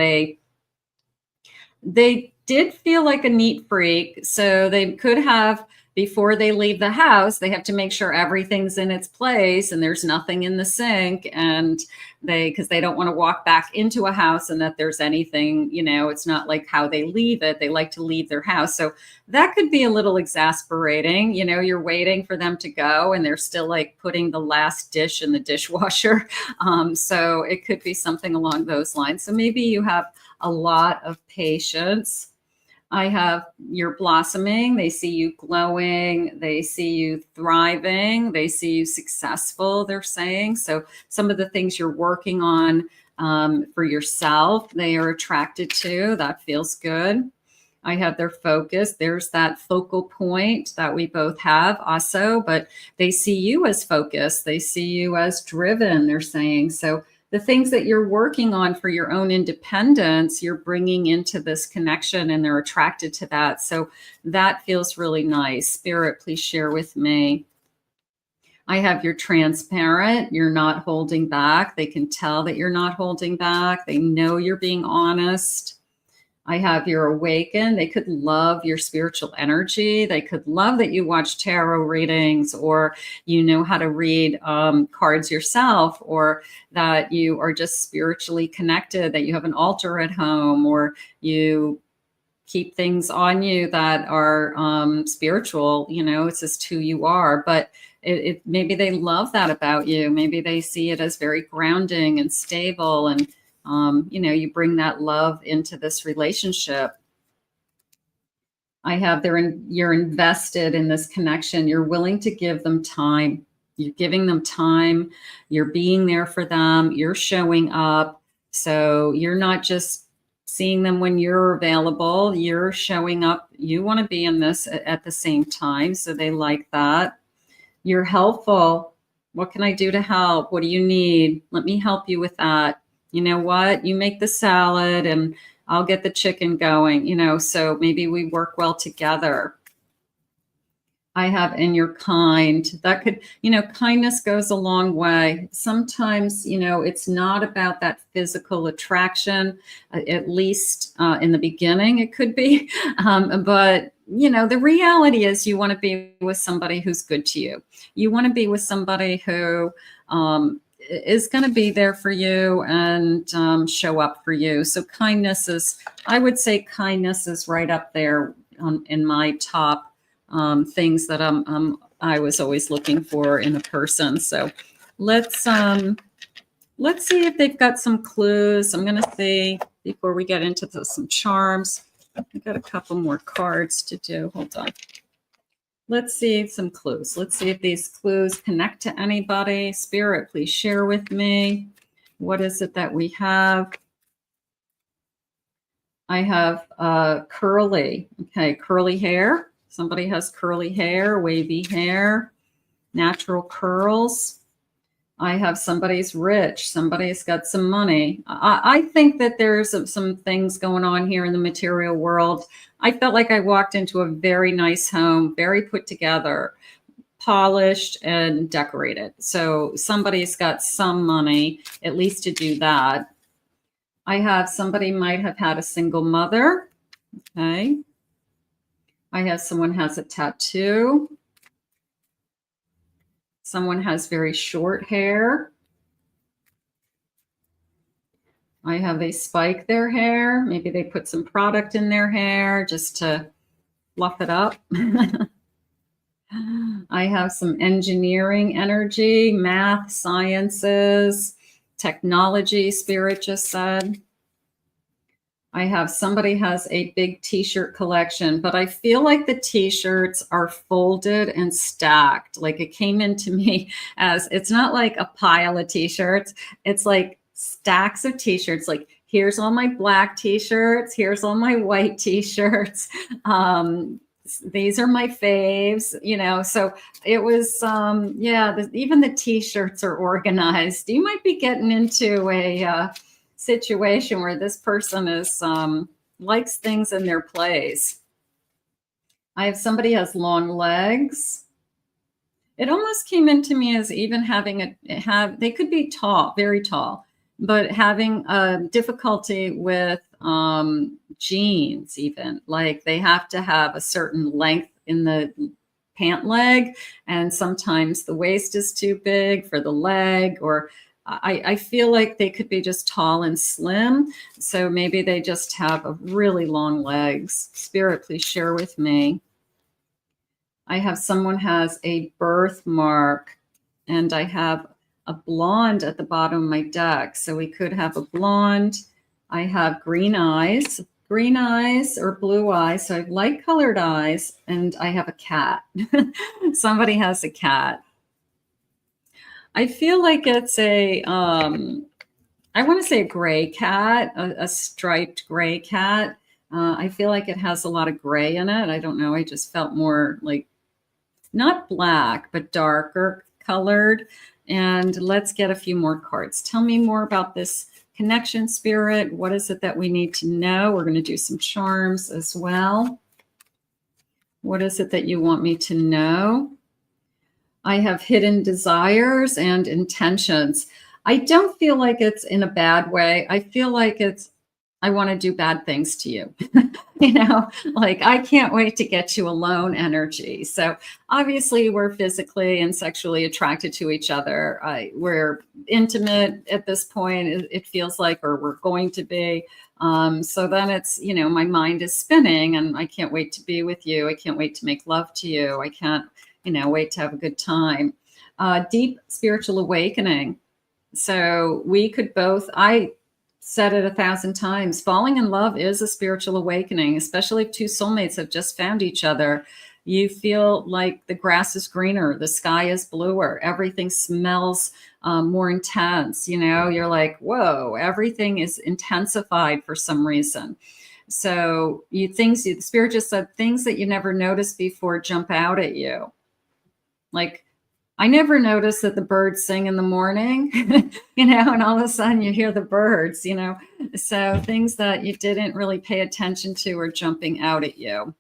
they did feel like a neat freak. So they could have before they leave the house, they have to make sure everything's in its place and there's nothing in the sink. And because they don't want to walk back into a house and that there's anything, it's not like how they leave it. They like to leave their house. So that could be a little exasperating. You're waiting for them to go and they're still like putting the last dish in the dishwasher. So it could be something along those lines. So maybe you have a lot of patience. I have you're blossoming. They see you glowing. They see you thriving. They see you successful, they're saying. So some of the things you're working on for yourself, they are attracted to. That feels good. I have their focus. There's that focal point that we both have also, but they see you as focused. They see you as driven, they're saying. So the things that you're working on for your own independence, you're bringing into this connection and they're attracted to that. So that feels really nice. Spirit, please share with me. I have you're transparent. You're not holding back. They can tell that you're not holding back. They know you're being honest. I have you're awakened. They could love your spiritual energy. They could love that you watch tarot readings or you know how to read cards yourself, or that you are just spiritually connected, that you have an altar at home, or you keep things on you that are spiritual. It's just who you are. But maybe they love that about you. Maybe they see it as very grounding and stable, and you bring that love into this relationship. I have you're invested in this connection. You're willing to give them time. You're giving them time. You're being there for them. You're showing up. So you're not just seeing them when you're available. You're showing up. You want to be in this at the same time. So they like that. You're helpful. What can I do to help? What do you need? Let me help you with that. You know what? You make the salad and I'll get the chicken going, so maybe we work well together. I have and you're kind. That could, kindness goes a long way. Sometimes, it's not about that physical attraction, at least in the beginning, it could be. But, the reality is you want to be with somebody who's good to you. You want to be with somebody who is going to be there for you and show up for you. So I would say kindness is right up there in my top things that I was always looking for in a person. So let's see if they've got some clues. I'm going to see before we get into some charms. I've got a couple more cards to do. Hold on. Let's see some clues. Let's see if these clues connect to anybody. Spirit, please share with me. What is it that we have? I have curly. Okay, curly hair. Somebody has curly hair, wavy hair, natural curls. I have somebody's rich. Somebody's got some money. I think that there's some things going on here in the material world. I felt like I walked into a very nice home, very put together, polished and decorated. So somebody's got some money, at least to do that. I have somebody might have had a single mother. Okay. I have someone has a tattoo. Someone has very short hair. I have they spike their hair. Maybe they put some product in their hair just to fluff it up. I have some engineering energy, math, sciences, technology, Spirit just said. I have somebody has a big t-shirt collection, but I feel like the t-shirts are folded and stacked. Like it came into me as, it's not like a pile of t-shirts. It's like stacks of t-shirts. Like here's all my black t-shirts. Here's all my white t-shirts. These are my faves, so it was, even the t-shirts are organized. You might be getting into a, situation where this person is likes things in their place. I have somebody has long legs. It almost came into me as even having they could be tall, very tall, but having difficulty with jeans, even like they have to have a certain length in the pant leg, and sometimes the waist is too big for the leg, or I feel like they could be just tall and slim. So maybe they just have a really long legs. Spirit, please share with me. I have someone has a birthmark, and I have a blonde at the bottom of my deck. So we could have a blonde. I have green eyes or blue eyes. So I have light colored eyes, and I have a cat. Somebody has a cat. I feel like it's a, I want to say a gray cat, a striped gray cat. I feel like it has a lot of gray in it. I don't know. I just felt more like not black, but darker colored. And let's get a few more cards. Tell me more about this connection, Spirit. What is it that we need to know? We're going to do some charms as well. What is it that you want me to know? I have hidden desires and intentions. I don't feel like it's in a bad way. I feel like it's, I want to do bad things to you. You know, like I can't wait to get you alone energy. So obviously we're physically and sexually attracted to each other. We're intimate at this point, it feels like, or we're going to be. So then it's, you know, my mind is spinning and I can't wait to be with you. I can't wait to make love to you. I can't, you know, wait to have a good time. Deep spiritual awakening. So we could both, I said it 1,000 times, falling in love is a spiritual awakening, especially if two soulmates have just found each other. You feel like the grass is greener, the sky is bluer, everything smells more intense. You know, you're like, whoa, everything is intensified for some reason. So the Spirit just said things that you never noticed before jump out at you. Like, I never noticed that the birds sing in the morning, you know, and all of a sudden you hear the birds, you know. So things that you didn't really pay attention to are jumping out at you.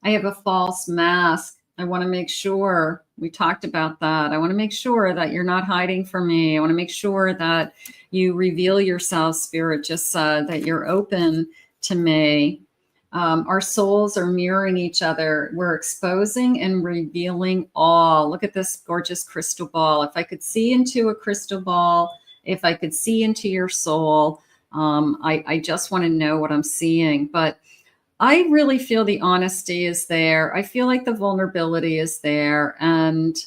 I have a false mask. I want to make sure, we talked about that. I want to make sure that you're not hiding from me. I want to make sure that you reveal yourself, Spirit just said, that you're open to me. Our souls are mirroring each other. We're exposing and revealing all. Look at this gorgeous crystal ball. If I could see into a crystal ball, if I could see into your soul, I just want to know what I'm seeing. But I really feel the honesty is there. I feel like the vulnerability is there. And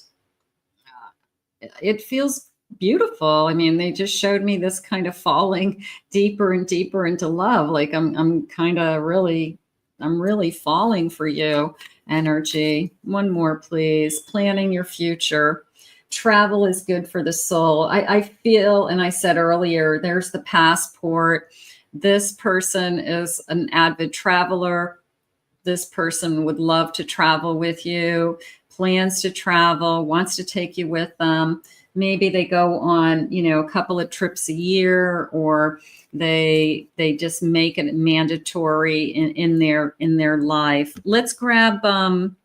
it feels beautiful. I mean, they just showed me this kind of falling deeper and deeper into love. Like I'm really falling for you energy. One more, please. Planning your future. Travel is good for the soul. I feel, and I said earlier, there's the passport. This person is an avid traveler. This person would love to travel with you, plans to travel, wants to take you with them. Maybe they go on, you know, a couple of trips a year, or they just make it mandatory in their life. Let's grab some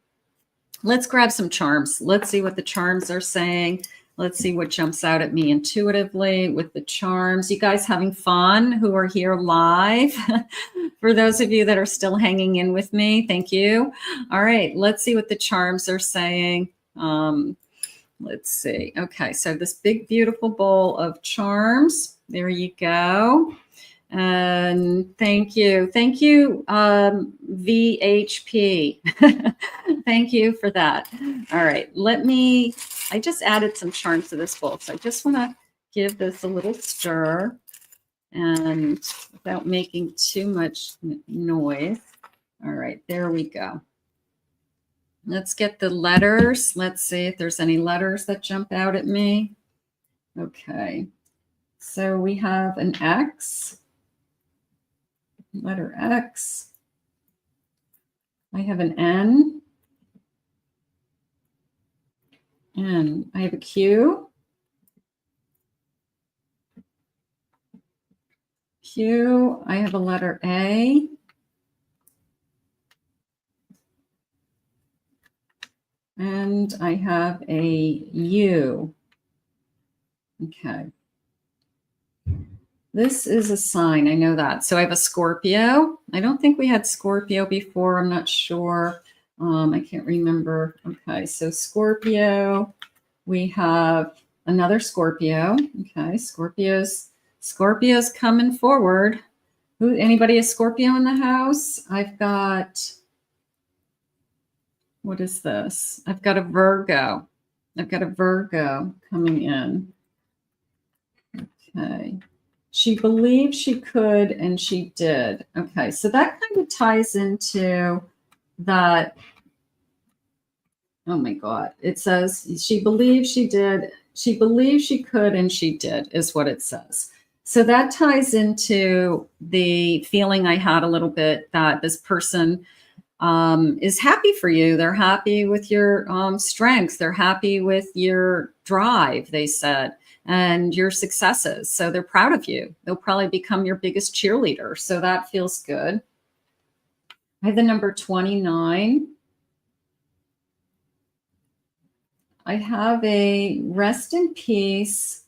charms. Let's see what the charms are saying. Let's see what jumps out at me intuitively with the charms. You guys having fun who are here live? For those of you that are still hanging in with me, thank you. All right, let's see what the charms are saying. Let's see. Okay, so this big, beautiful bowl of charms. There you go. And thank you. Thank you, VHP. Thank you for that. All right, I just added some charms to this bowl. So I just want to give this a little stir and without making too much noise. All right, there we go. Let's get the letters. Let's see if there's any letters that jump out at me. Okay. So we have an X. Letter X. I have an N. And I have a Q. Q. I have a letter A. And I have a U. Okay. This is a sign. I know that. So I have a Scorpio. I don't think we had Scorpio before. I'm not sure. I can't remember. Okay, so Scorpio, we have another Scorpio. Okay, Scorpio's coming forward. Anybody a Scorpio in the house? I've got, what is this? I've got a Virgo. I've got a Virgo coming in. Okay. She believed she could, and she did. Okay, so that kind of ties into that. Oh my God. It says she believed she did. She believed she could, and she did, is what it says. So that ties into the feeling I had a little bit that this person is happy for you. They're happy with your strengths. They're happy with your drive, they said, and your successes. So they're proud of you. They'll probably become your biggest cheerleader. So that feels good. I have the number 29. I have a rest in peace.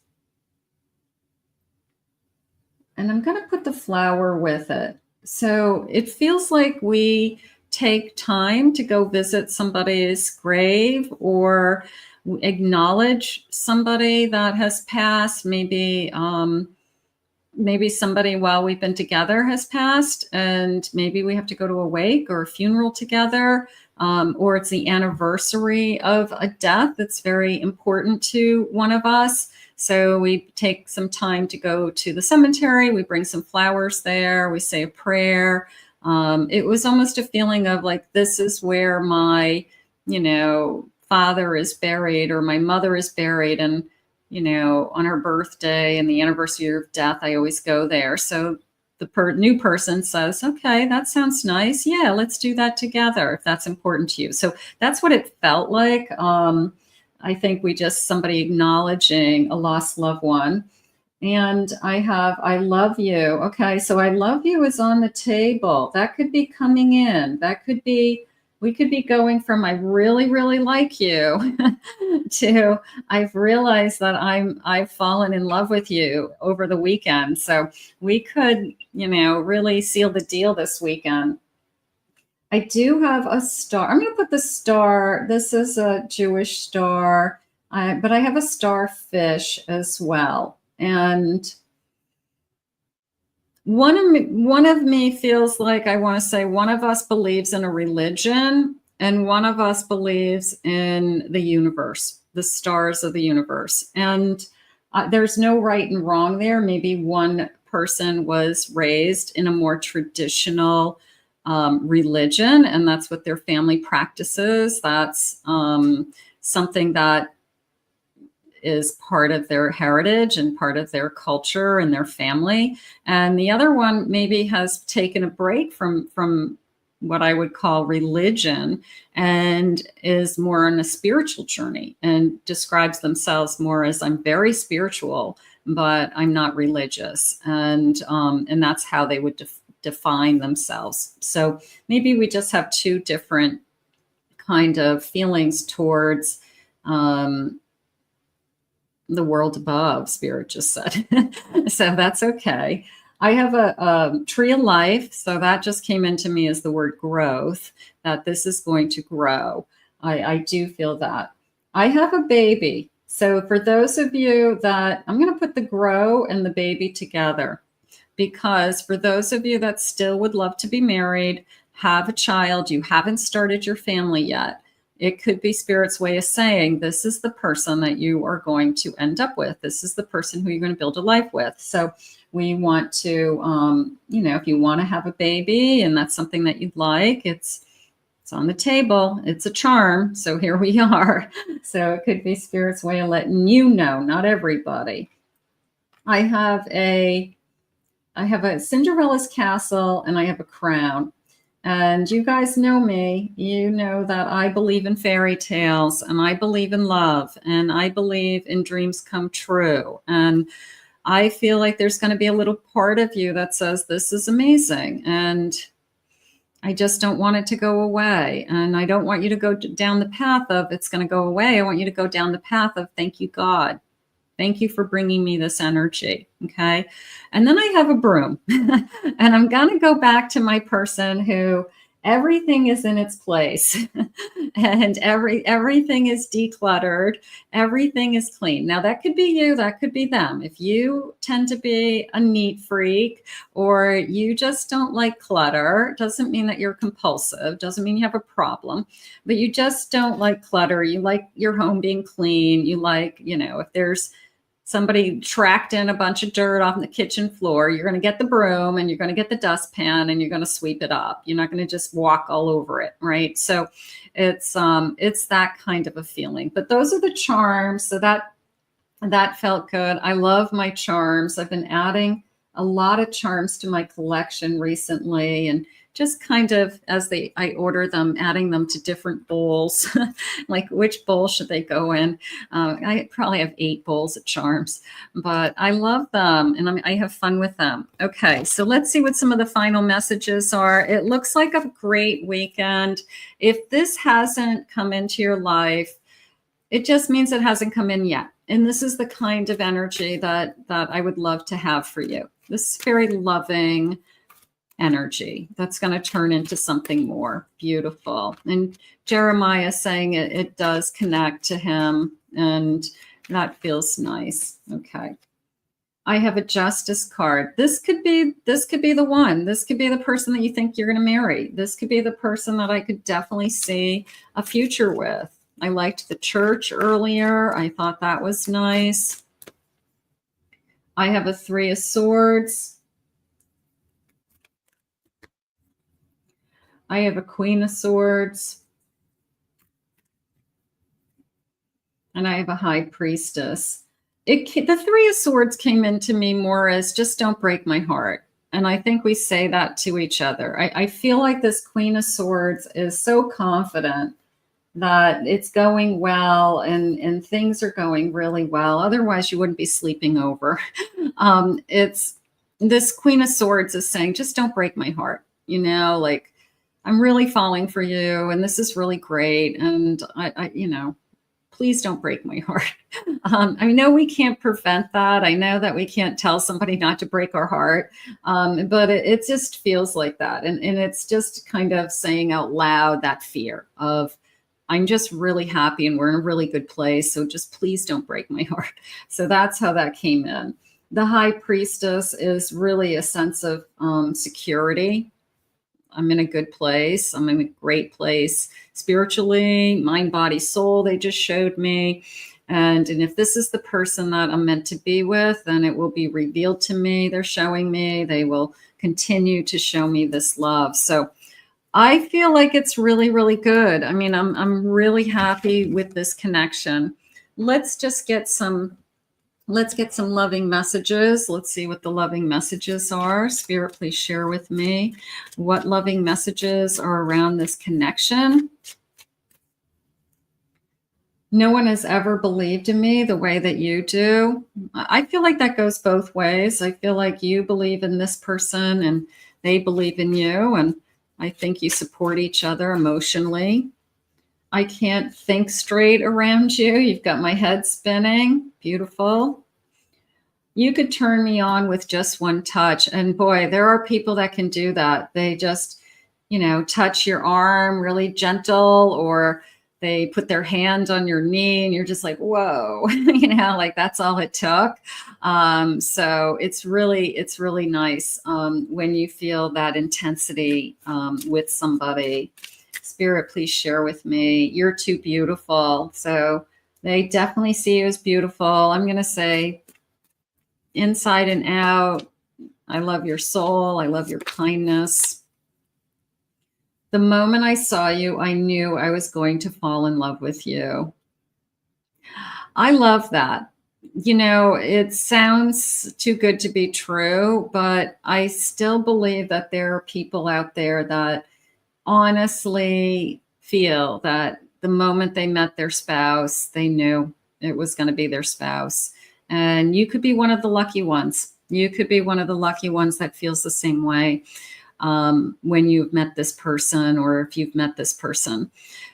And I'm going to put the flower with it. So it feels like we take time to go visit somebody's grave or acknowledge somebody that has passed. Maybe somebody while we've been together has passed, and maybe we have to go to a wake or a funeral together, or it's the anniversary of a death that's very important to one of us. So we take some time to go to the cemetery. We bring some flowers there. We say a prayer. It was almost a feeling of like, this is where my, father is buried or my mother is buried. And, on her birthday and the anniversary of death, I always go there. So the new person says, okay, that sounds nice. Yeah, let's do that together if that's important to you. So that's what it felt like. I think somebody acknowledging a lost loved one. And I love you. Okay, so I love you is on the table. That could be coming in. We could be going from I really, really like you to I've realized that I've fallen in love with you over the weekend. So we could, really seal the deal this weekend. I do have a star. I'm going to put the star. This is a Jewish star, but I have a starfish as well. And one of me feels like I want to say one of us believes in a religion and one of us believes in the universe, the stars of the universe. And there's no right and wrong there. Maybe one person was raised in a more traditional religion, and that's what their family practices. That's something that is part of their heritage and part of their culture and their family. And the other one maybe has taken a break from what I would call religion and is more on a spiritual journey and describes themselves more as I'm very spiritual, but I'm not religious. And that's how they would define themselves. So maybe we just have two different kind of feelings towards the world above, Spirit just said. So that's okay. I have a tree of life. So that just came into me as the word growth, that this is going to grow. I do feel that. I have a baby. So for those of you that, I'm going to put the grow and the baby together, because for those of you that still would love to be married, have a child, you haven't started your family yet, it could be Spirit's way of saying, this is the person that you are going to end up with. This is the person who you're going to build a life with. So we want to, if you want to have a baby and that's something that you'd like, it's on the table. It's a charm. So here we are. So it could be Spirit's way of letting you know, not everybody. I have a Cinderella's castle and I have a crown. And you guys know me, you know that I believe in fairy tales and I believe in love and I believe in dreams come true. And I feel like there's going to be a little part of you that says, this is amazing. And I just don't want it to go away. And I don't want you to go down the path of it's going to go away. I want you to go down the path of thank you, God. Thank you for bringing me this energy. Okay. And then I have a broom and I'm going to go back to my person who everything is in its place and everything is decluttered. Everything is clean. Now that could be you, that could be them. If you tend to be a neat freak or you just don't like clutter, doesn't mean that you're compulsive, doesn't mean you have a problem, but you just don't like clutter. You like your home being clean. You like, if there's somebody tracked in a bunch of dirt off the kitchen floor, you're going to get the broom and you're going to get the dustpan and you're going to sweep it up. You're not going to just walk all over it, right? So it's that kind of a feeling. But those are the charms. So that felt good. I love my charms. I've been adding a lot of charms to my collection recently, and just kind of as I order them, adding them to different bowls, like which bowl should they go in? I probably have 8 bowls of charms, but I love them and I have fun with them. Okay, so let's see what some of the final messages are. It looks like a great weekend. If this hasn't come into your life, it just means it hasn't come in yet. And this is the kind of energy that I would love to have for you. This very loving energy that's going to turn into something more beautiful. And Jeremiah saying it does connect to him, and that feels nice. Okay. I have a justice card. This could be the one. This could be the person that you think you're going to marry. This could be the person that I could definitely see a future with. I liked the church earlier. I thought that was nice. I have a 3 of Swords. I have a Queen of Swords. And I have a High Priestess. The 3 of Swords came into me more as just don't break my heart. And I think we say that to each other. I feel like this Queen of Swords is so confident that it's going well and things are going really well. Otherwise, you wouldn't be sleeping over. This Queen of Swords is saying, just don't break my heart. Like, I'm really falling for you and this is really great. And I please don't break my heart. I know we can't prevent that. I know that we can't tell somebody not to break our heart. But it just feels like that. And it's just kind of saying out loud that fear of, I'm just really happy and we're in a really good place. So just please don't break my heart. So that's how that came in. The High Priestess is really a sense of security. I'm in a good place. I'm in a great place spiritually, mind, body, soul. They just showed me. And if this is the person that I'm meant to be with, then it will be revealed to me. They're showing me. They will continue to show me this love. So I feel like it's really, really good. I mean, I'm really happy with this connection. Let's just get some loving messages. Let's see what the loving messages are. Spirit, please share with me what loving messages are around this connection. No one has ever believed in me the way that you do. I feel like that goes both ways. I feel like you believe in this person and they believe in you. And I think you support each other emotionally. I can't think straight around you. You've got my head spinning. Beautiful. You could turn me on with just one touch. And boy, there are people that can do that. They just, touch your arm really gentle, or they put their hand on your knee and you're just like, whoa, like that's all it took. So it's really nice when you feel that intensity with somebody. Spirit, please share with me. You're too beautiful. So they definitely see you as beautiful. I'm going to say inside and out. I love your soul. I love your kindness. The moment I saw you, I knew I was going to fall in love with you. I love that. It sounds too good to be true, but I still believe that there are people out there that honestly feel that the moment they met their spouse, they knew it was going to be their spouse. And you could be one of the lucky ones. You could be one of the lucky ones that feels the same way when you've met this person, or if you've met this person.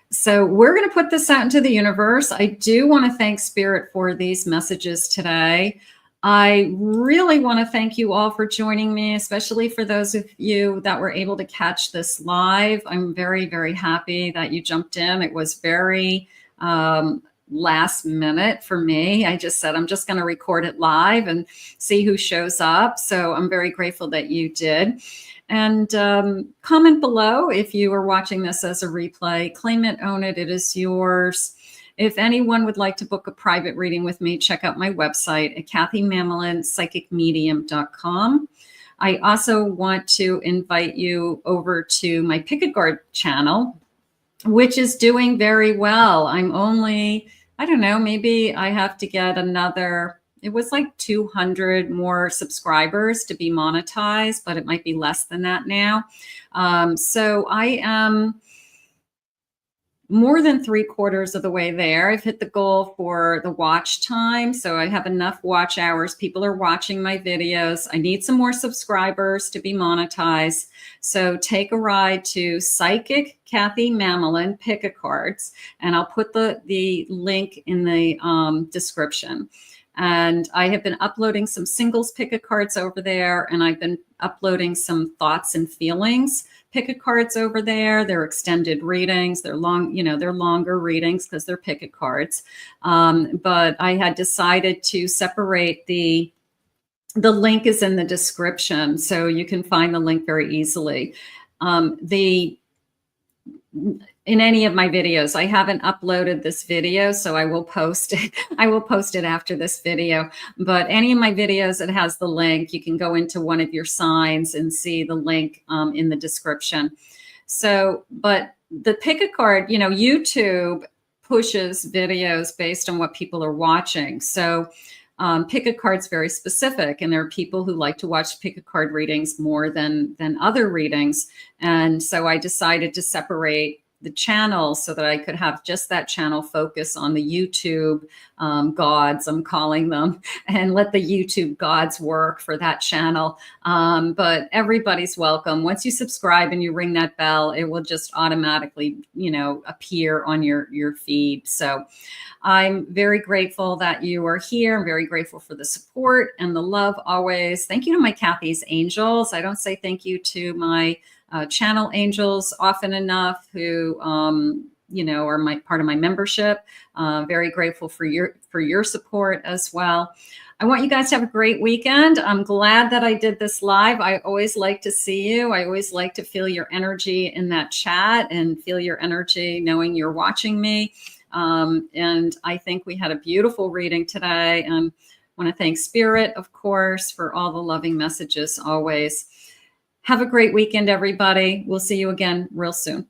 So we're going to put this out into the universe. I do want to thank Spirit for these messages today. I really want to thank you all for joining me, especially for those of you that were able to catch this live. I'm very, very happy that you jumped in. It was very last minute for me. I just said, I'm just going to record it live and see who shows up. So I'm very grateful that you did. And comment below if you are watching this as a replay. Claim it, own it. It is yours. If anyone would like to book a private reading with me, check out my website at kathymamolin.psychicmedium.com. I also want to invite you over to my Pick a Card channel, which is doing very well. I'm only, I don't know, maybe I have to get another, it was like 200 more subscribers to be monetized, but it might be less than that now. So I am more than 3/4 of the way there. I've hit the goal for the watch time. So I have enough watch hours. People are watching my videos. I need some more subscribers to be monetized. So take a ride to Psychic Kathy Mamolin Pick a Cards, and I'll put the link in the description. And I have been uploading some singles pick a cards over there, and I've been uploading some thoughts and feelings pick a cards over there. They're extended readings. They're long, they're longer readings because they're pick a cards. But I had decided to separate the link is in the description, so you can find the link very easily. In any of my videos, I haven't uploaded this video, so I will post it. I will post it after this video. But any of my videos, it has the link. You can go into one of your signs and see the link in the description. So, but the pick a card, YouTube pushes videos based on what people are watching. So pick a card's very specific, and there are people who like to watch pick a card readings more than other readings. And so I decided to separate the channel so that I could have just that channel focus on the YouTube gods, I'm calling them, and let the YouTube gods work for that channel. But everybody's welcome. Once you subscribe and you ring that bell, it will just automatically, appear on your feed. So I'm very grateful that you are here. I'm very grateful for the support and the love always. Thank you to my Kathy's angels. I don't say thank you to my channel angels often enough, who are part of my membership. Very grateful for your support as well. I want you guys to have a great weekend. I'm glad that I did this live. I always like to see you. I always like to feel your energy in that chat and feel your energy knowing you're watching me. And I think we had a beautiful reading today. And I want to thank Spirit, of course, for all the loving messages always. Have a great weekend, everybody. We'll see you again real soon.